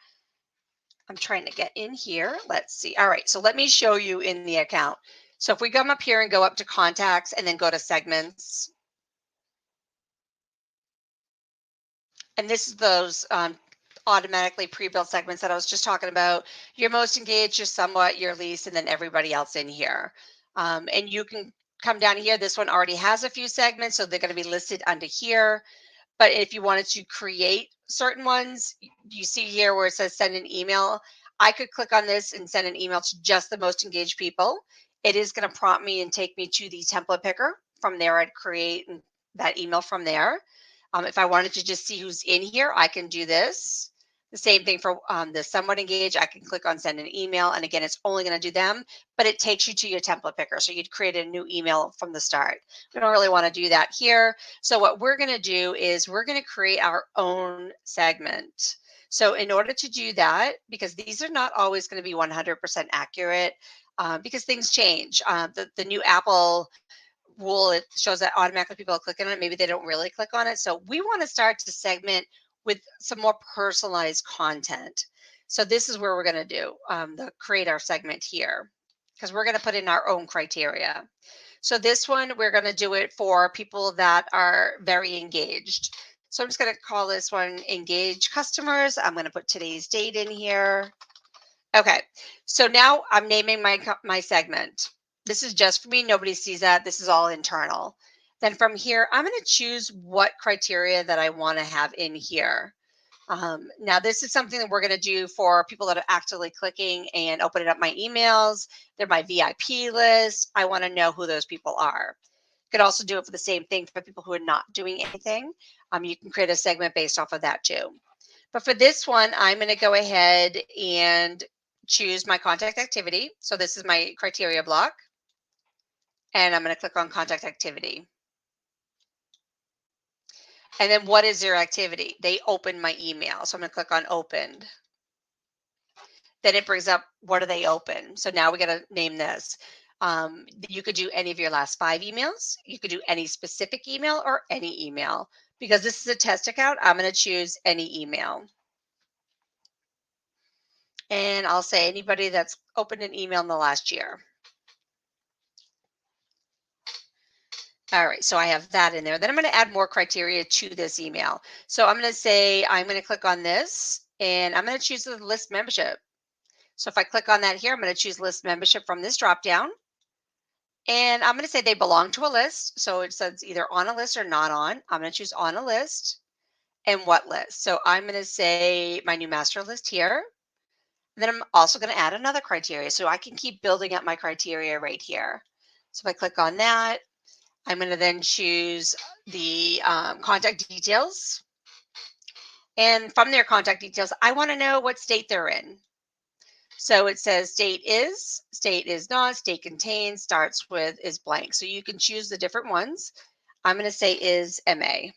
A: I'm trying to get in here. Let's see. All right. So let me show you in the account. So if we come up here and go up to contacts and then go to segments, and this is those automatically pre-built segments that I was just talking about. Your most engaged, your somewhat, your least, and then everybody else in here. And you can come down here. This one already has a few segments, so they're going to be listed under here. But if you wanted to create certain ones, you see here where it says send an email. I could click on this and send an email to just the most engaged people. It is going to prompt me and take me to the template picker. From there, I'd create that email from there. If I wanted to just see who's in here, I can do this. The same thing for the somewhat engaged. I can click on send an email. And again, it's only going to do them, but it takes you to your template picker. So you'd create a new email from the start. We don't really want to do that here. So what we're going to do is we're going to create our own segment. So in order to do that, because these are not always going to be 100% accurate, because things change. The new Apple rule, it shows that automatically people are clicking on it. Maybe they don't really click on it. So we want to start to segment with some more personalized content. So this is where we're going to do the create our segment here, because we're going to put in our own criteria. So this one, we're going to do it for people that are very engaged. So I'm just going to call this one engaged customers. I'm going to put today's date in here. Okay, so now I'm naming my segment. This is just for me. Nobody sees that. This is all internal. Then from here, I'm going to choose what criteria that I want to have in here. Now, this is something that we're going to do for people that are actively clicking and opening up my emails. They're my VIP list. I want to know who those people are. You could also do it for the same thing for people who are not doing anything. You can create a segment based off of that too. But for this one, I'm going to go ahead and choose my contact activity. So this is my criteria block. And I'm going to click on contact activity. And then what is their activity? They open my email. So I'm going to click on opened. Then it brings up what do they open. So now we got to name this. You could do any of your last 5 emails. You could do any specific email or any email. Because this is a test account, I'm going to choose any email. And I'll say anybody that's opened an email in the last year. All right, so I have that in there. Then I'm going to add more criteria to this email. So I'm going to say, I'm going to click on this and I'm going to choose the list membership. So if I click on that here, I'm going to choose list membership from this drop down. And I'm going to say they belong to a list. So it says either on a list or not on. I'm going to choose on a list and what list. So I'm going to say my new master list here. And then I'm also going to add another criteria. So I can keep building up my criteria right here. So if I click on that, I'm going to then choose the contact details. And from their contact details, I want to know what state they're in. So it says state is not, state contains, starts with, is blank. So you can choose the different ones. I'm going to say is MA.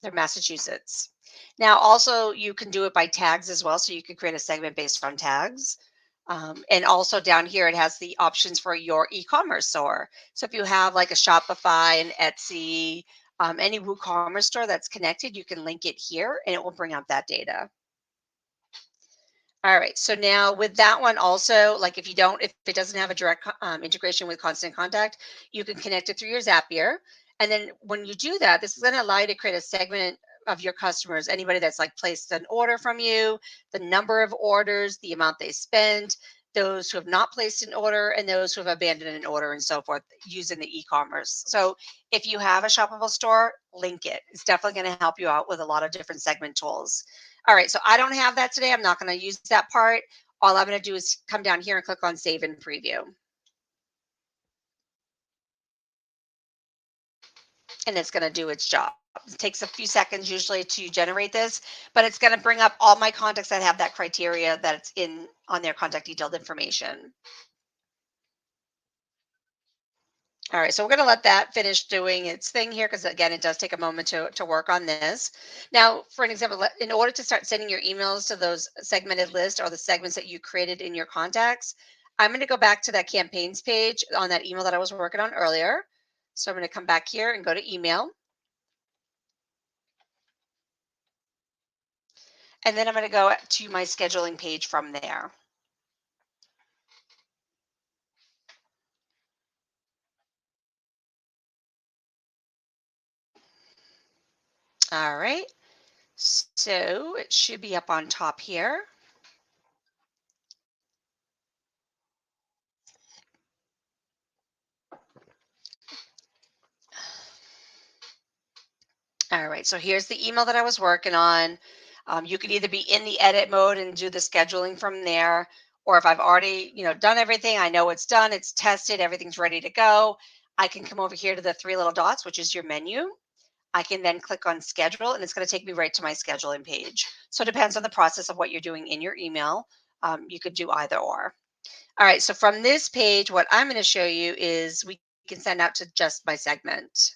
A: They're Massachusetts. Now, also, you can do it by tags as well. So you can create a segment based on tags. And also down here, it has the options for your e-commerce store. So if you have like a Shopify, an Etsy, any WooCommerce store that's connected, you can link it here and it will bring up that data. All right, so now with that one also, like if it doesn't have a direct integration with Constant Contact, you can connect it through your Zapier. And then when you do that, this is going to allow you to create a segment of your customers, anybody that's like placed an order from you, the number of orders, the amount they spent, those who have not placed an order, and those who have abandoned an order and so forth using the e-commerce. So if you have a shoppable store, link it. It's definitely going to help you out with a lot of different segment tools. All right, so I don't have that today. I'm not going to use that part. All I'm going to do is come down here and click on Save and Preview. And it's going to do its job. It takes a few seconds usually to generate this, but it's going to bring up all my contacts that have that criteria that it's in on their contact detailed information. All right, so we're going to let that finish doing its thing here because, again, it does take a moment to work on this. Now, for an example, in order to start sending your emails to those segmented lists or the segments that you created in your contacts, I'm going to go back to that campaigns page on that email that I was working on earlier. So I'm going to come back here and go to email. And then I'm going to go to my scheduling page from there. All right. So it should be up on top here. All right. So here's the email that I was working on. You can either be in the edit mode and do the scheduling from there, or if I've already, done everything, I know it's done, it's tested, everything's ready to go. I can come over here to the three little dots, which is your menu. I can then click on schedule and it's going to take me right to my scheduling page. So it depends on the process of what you're doing in your email. You could do either or. All right. So from this page, what I'm going to show you is we can send out to just my segment.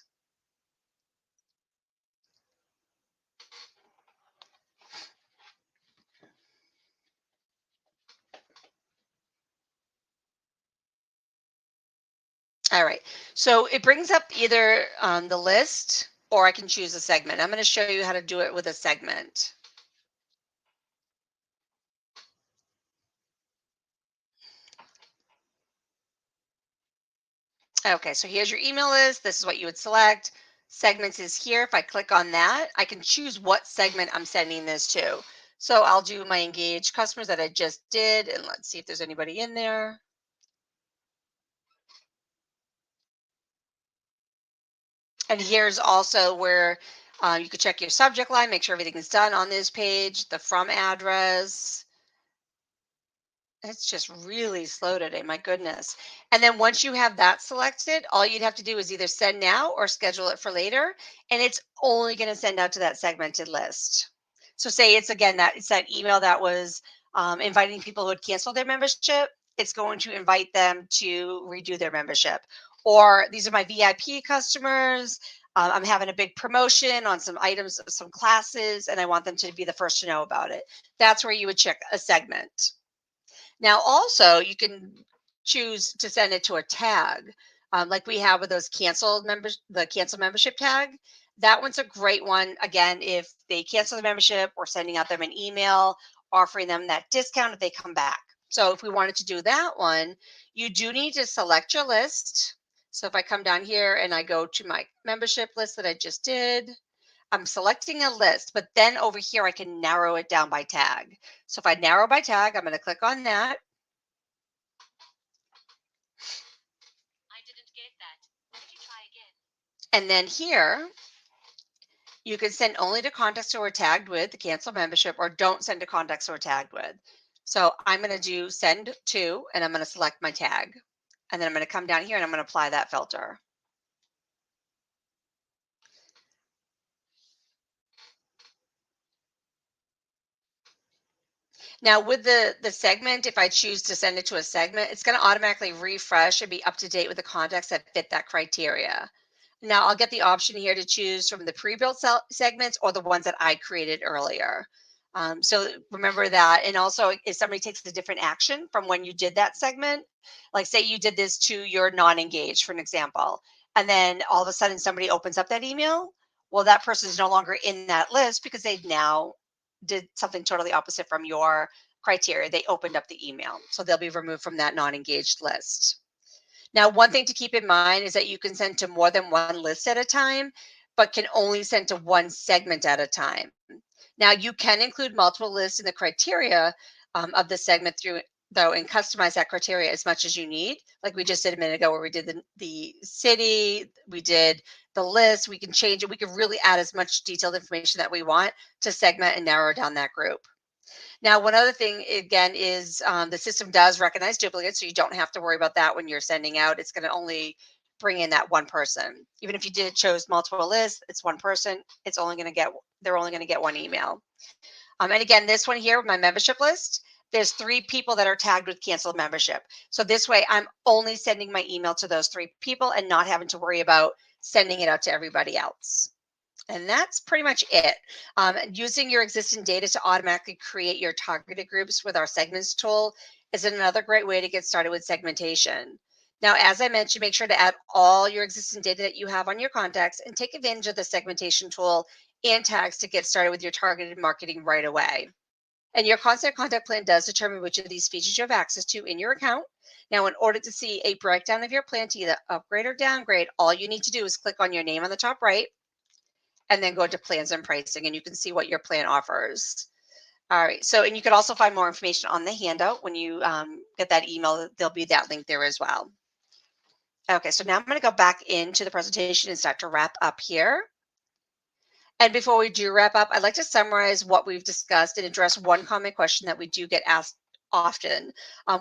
A: All right. So it brings up either the list or I can choose a segment. I'm going to show you how to do it with a segment. Okay, so here's your email list. This is what you would select. Segments is here. If I click on that, I can choose what segment I'm sending this to. So I'll do my engaged customers that I just did, and let's see if there's anybody in there. And here's also where you can check your subject line, make sure everything is done on this page, the from address. It's just really slow today, my goodness. And then once you have that selected, all you'd have to do is either send now or schedule it for later, and it's only going to send out to that segmented list. So say it's again that it's that email that was inviting people who had canceled their membership. It's going to invite them to redo their membership. Or these are my VIP customers. I'm having a big promotion on some items, some classes, and I want them to be the first to know about it. That's where you would check a segment. Now, also, you can choose to send it to a tag, like we have with those canceled members, the cancel membership tag. That one's a great one. Again, if they cancel the membership, we're sending out them an email offering them that discount if they come back. So, if we wanted to do that one, you do need to select your list. So, if I come down here and I go to my membership list that I just did, I'm selecting a list, but then over here I can narrow it down by tag. So if I narrow by tag, I'm going to click on that. And then here, you can send only to contacts who are tagged with the cancel membership or don't send to contacts who are tagged with. So I'm going to do send to, and I'm going to select my tag. And then I'm going to come down here and I'm going to apply that filter. Now with the segment, if I choose to send it to a segment, it's going to automatically refresh and be up to date with the contacts that fit that criteria. Now I'll get the option here to choose from the pre-built segments or the ones that I created earlier. So remember that. And also if somebody takes a different action from when you did that segment, like say you did this to your non-engaged, for an example, and then all of a sudden somebody opens up that email, well, that person is no longer in that list because they've now did something totally opposite from your criteria. They opened up the email. So they'll be removed from that non-engaged list. Now, one thing to keep in mind is that you can send to more than one list at a time, but can only send to one segment at a time. Now, you can include multiple lists in the criteria of the segment through though and customize that criteria as much as you need. Like we just did a minute ago where we did the city, we did the list, we can change it. We can really add as much detailed information that we want to segment and narrow down that group. Now, one other thing again is the system does recognize duplicates, so you don't have to worry about that when you're sending out. It's going to only bring in that one person. Even if you did chose multiple lists, it's one person. It's only going to get they're only going to get one email. And again, this one here, my membership list, there's three people that are tagged with canceled membership. So this way, I'm only sending my email to those three people and not having to worry about sending it out to everybody else. And that's pretty much it. Using your existing data to automatically create your targeted groups with our segments tool is another great way to get started with segmentation. Now, as I mentioned, make sure to add all your existing data that you have on your contacts and take advantage of the segmentation tool and tags to get started with your targeted marketing right away. And your constant contact plan does determine which of these features you have access to in your account. Now, in order to see a breakdown of your plan to either upgrade or downgrade, all you need to do is click on your name on the top right and then go to plans and pricing, and you can see what your plan offers. All right. So, and you can also find more information on the handout when you get that email. There'll be that link there as well. Okay. So now I'm going to go back into the presentation and start to wrap up here. And before we do wrap up, I'd like to summarize what we've discussed and address one common question that we do get asked often,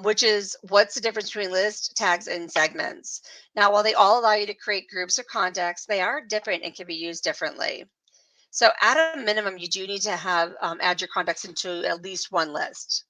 A: which is what's the difference between lists, tags, and segments? Now, while they all allow you to create groups or contacts, they are different and can be used differently. So, at a minimum, you do need to have add your contacts into at least one list.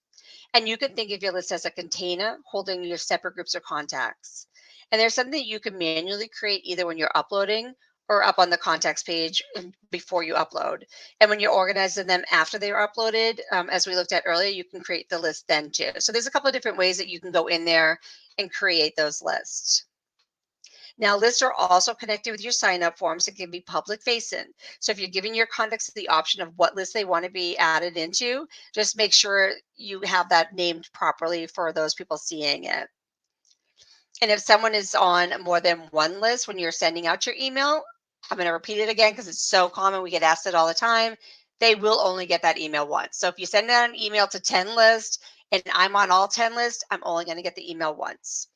A: And you can think of your list as a container holding your separate groups or contacts. And there's something that you can manually create either when you're uploading or up on the contacts page before you upload. And when you're organizing them after they're uploaded, as we looked at earlier, you can create the list then too. So there's a couple of different ways that you can go in there and create those lists. Now, lists are also connected with your sign up forms and can be public facing. So if you're giving your contacts the option of what list they want to be added into, just make sure you have that named properly for those people seeing it. And if someone is on more than one list when you're sending out your email, I'm going to repeat it again because it's so common. We get asked it all the time. They will only get that email once. So if you send out an email to 10 lists and I'm on all 10 lists, I'm only going to get the email once.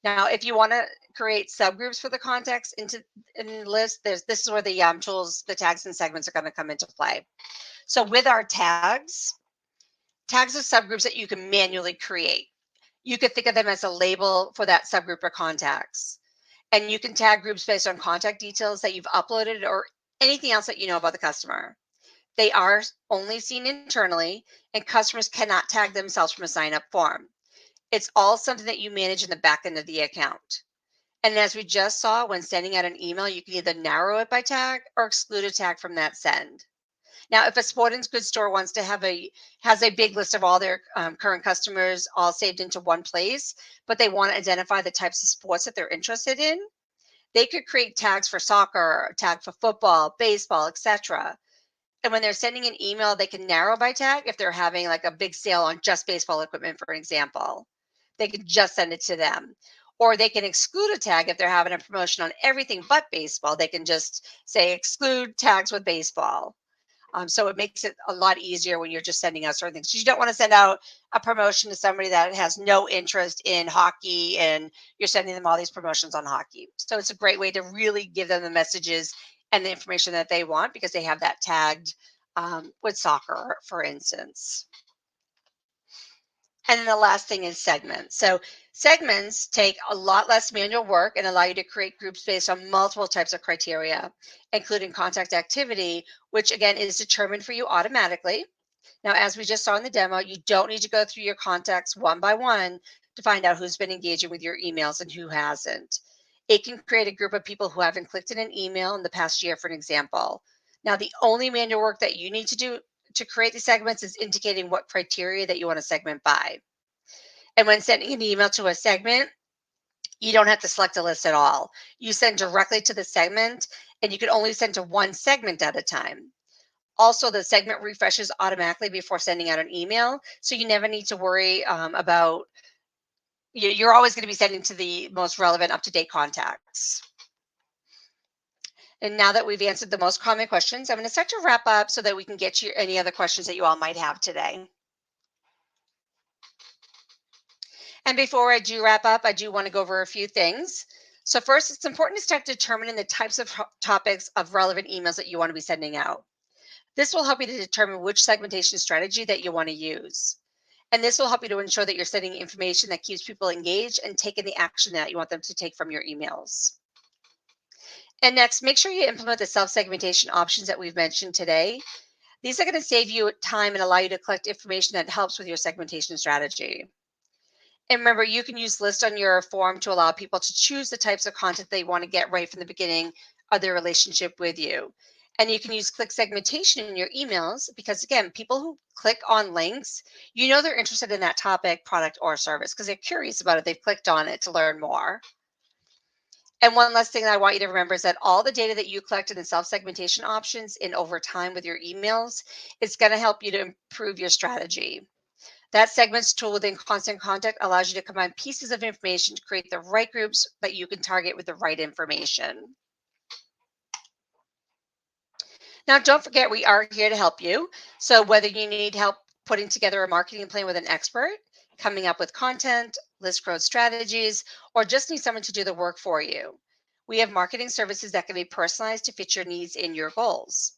A: Now, if you want to create subgroups for the contacts in the list, this is where the tools, the tags and segments are going to come into play. So with our tags are subgroups that you can manually create. You could think of them as a label for that subgroup or contacts. And you can tag groups based on contact details that you've uploaded or anything else that you know about the customer. They are only seen internally, and customers cannot tag themselves from a sign up form. It's all something that you manage in the back end of the account. And as we just saw, when sending out an email, you can either narrow it by tag or exclude a tag from that send. Now, if a sporting goods store wants to has a big list of all their current customers all saved into one place, but they want to identify the types of sports that they're interested in, they could create tags for soccer, tag for football, baseball, etc. And when they're sending an email, they can narrow by tag if they're having like a big sale on just baseball equipment, for example. They can just send it to them. Or they can exclude a tag if they're having a promotion on everything but baseball. They can just say exclude tags with baseball. So it makes it a lot easier when you're just sending out certain things. You don't want to send out a promotion to somebody that has no interest in hockey and you're sending them all these promotions on hockey. So it's a great way to really give them the messages and the information that they want because they have that tagged with soccer, for instance. And then the last thing is segments. So segments take a lot less manual work and allow you to create groups based on multiple types of criteria, including contact activity, which again is determined for you automatically. Now, as we just saw in the demo, you don't need to go through your contacts one by one to find out who's been engaging with your emails and who hasn't. It can create a group of people who haven't clicked in an email in the past year, for an example. Now, the only manual work that you need to do to create the segments is indicating what criteria that you want to segment by. And when sending an email to a segment, you don't have to select a list at all. You send directly to the segment, and you can only send to one segment at a time. Also, the segment refreshes automatically before sending out an email, so you never need to worry about. You're always going to be sending to the most relevant, up to date contacts. And now that we've answered the most common questions, I'm going to start to wrap up so that we can get to any other questions that you all might have today. And before I do wrap up, I do want to go over a few things. So, first, it's important to start determining the types of topics of relevant emails that you want to be sending out. This will help you to determine which segmentation strategy that you want to use. And this will help you to ensure that you're sending information that keeps people engaged and taking the action that you want them to take from your emails. And next, make sure you implement the self segmentation options that we've mentioned today. These are going to save you time and allow you to collect information that helps with your segmentation strategy. And remember, you can use lists on your form to allow people to choose the types of content they want to get right from the beginning of their relationship with you. And you can use click segmentation in your emails because, again, people who click on links, you know they're interested in that topic, product, or service because they're curious about it. They've clicked on it to learn more. And one last thing that I want you to remember is that all the data that you collect in the self-segmentation options and over time with your emails is going to help you to improve your strategy. That segments tool within Constant Contact allows you to combine pieces of information to create the right groups that you can target with the right information. Now, don't forget, we are here to help you. So, whether you need help putting together a marketing plan with an expert, coming up with content, list growth strategies, or just need someone to do the work for you, we have marketing services that can be personalized to fit your needs and your goals.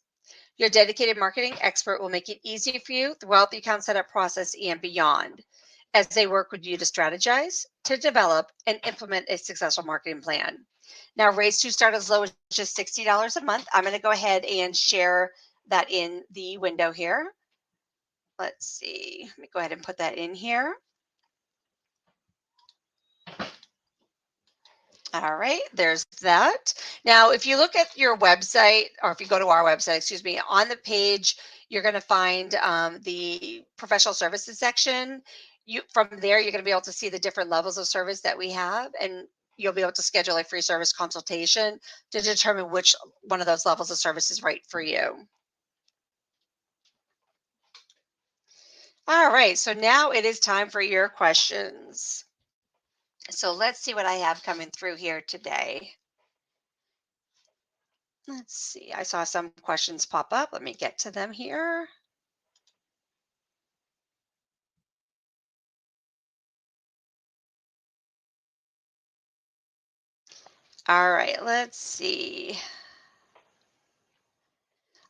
A: Your dedicated marketing expert will make it easy for you throughout the account setup process and beyond as they work with you to strategize, to develop, and implement a successful marketing plan. Now, rates to start as low as just $60 a month. I'm going to go ahead and share that in the window here. Let's see. Let me go ahead and put that in here. All right, there's that. Now, if you look at your website, or if you go to our website, excuse me, on the page, you're going to find the professional services section. From there, you're going to be able to see the different levels of service that we have, and you'll be able to schedule a free service consultation to determine which one of those levels of service is right for you. All right, so now it is time for your questions. So let's see what I have coming through here today. Let's see. I saw some questions pop up. Let me get to them here. All right, let's see.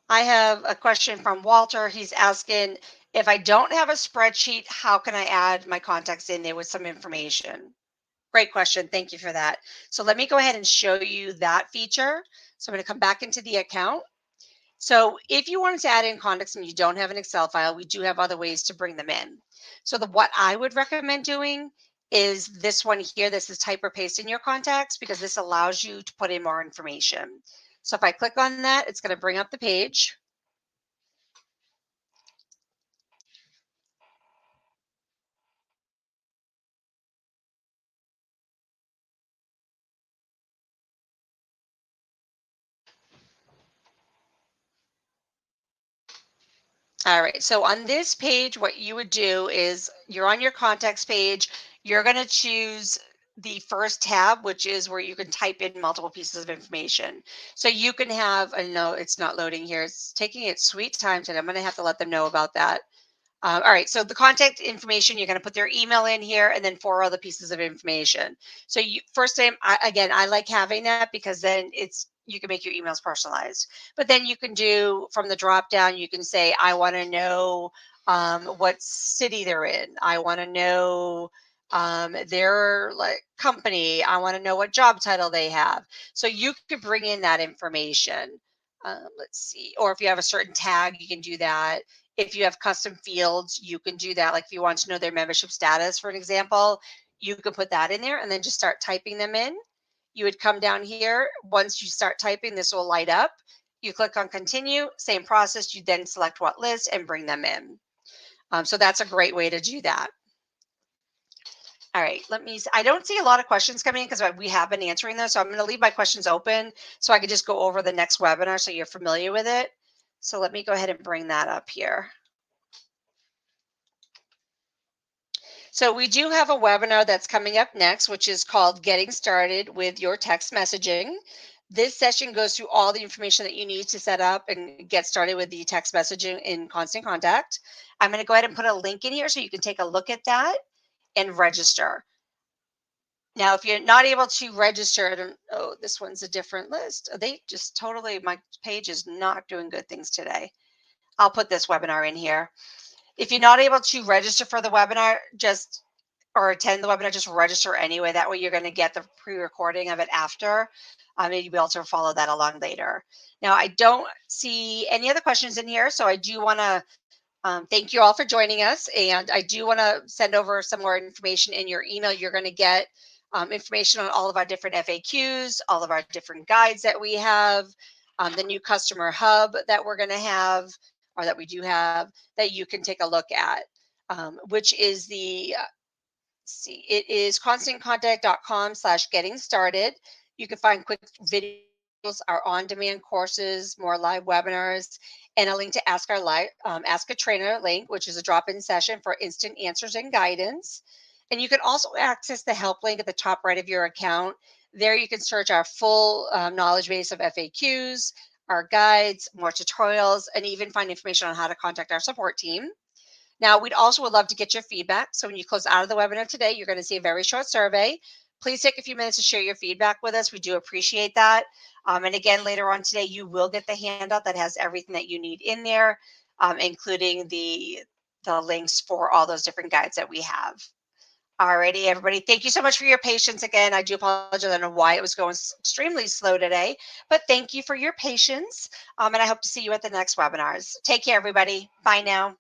A: I have a question from Walter. He's asking, if I don't have a spreadsheet, how can I add my contacts in there with some information? Great question. Thank you for that. So let me go ahead and show you that feature. So I'm going to come back into the account. So if you wanted to add in contacts and you don't have an Excel file, we do have other ways to bring them in. So what I would recommend doing is this one here. This is type or paste in your contacts because this allows you to put in more information. So if I click on that, it's going to bring up the page. All right. So on this page, what you would do is you're on your contacts page. You're going to choose the first tab, which is where you can type in multiple pieces of information. So you can have, I know it's not loading here. It's taking its sweet time today. I'm going to have to let them know about that. All right, so the contact information, you're going to put their email in here and then four other pieces of information. So first name, again, I like having that because then you can make your emails personalized. But then you can do from the drop down, you can say, I want to know what city they're in. I want to know their like company. I want to know what job title they have. So you could bring in that information. Let's see, or if you have a certain tag, you can do that. If you have custom fields, you can do that. Like if you want to know their membership status, for an example, you can put that in there and then just start typing them in. You would come down here. Once you start typing, this will light up. You click on continue, same process. You then select what list and bring them in. So that's a great way to do that. All right, I don't see a lot of questions coming in because we have been answering those. So I'm going to leave my questions open so I can just go over the next webinar so you're familiar with it. So let me go ahead and bring that up here. So we do have a webinar that's coming up next, which is called Getting Started with Your Text Messaging. This session goes through all the information that you need to set up and get started with the text messaging in Constant Contact. I'm going to go ahead and put a link in here so you can take a look at that and register. Now, if you're not able to register, oh, this one's a different list. They just totally, my page is not doing good things today. I'll put this webinar in here. If you're not able to register for the webinar, or attend the webinar, just register anyway. That way you're going to get the pre-recording of it after. And you'll be able to follow that along later. Now, I don't see any other questions in here, so I do want to thank you all for joining us. And I do want to send over some more information in your email. You're going to get information on all of our different FAQs, all of our different guides that we have, the new customer hub that we're going to have, or that we do have, that you can take a look at, which is it is constantcontact.com/getting started. You can find quick videos, our on-demand courses, more live webinars, and a link to Ask a Trainer link, which is a drop-in session for instant answers and guidance. And you can also access the help link at the top right of your account. There you can search our full knowledge base of FAQs, our guides, more tutorials, and even find information on how to contact our support team. Now, we'd also would love to get your feedback. So when you close out of the webinar today, you're going to see a very short survey. Please take a few minutes to share your feedback with us. We do appreciate that. And again, later on today, you will get the handout that has everything that you need in there, including the links for all those different guides that we have. Alrighty, everybody. Thank you so much for your patience again. I do apologize. I don't know why it was going extremely slow today, but thank you for your patience. And I hope to see you at the next webinars. Take care, everybody. Bye now.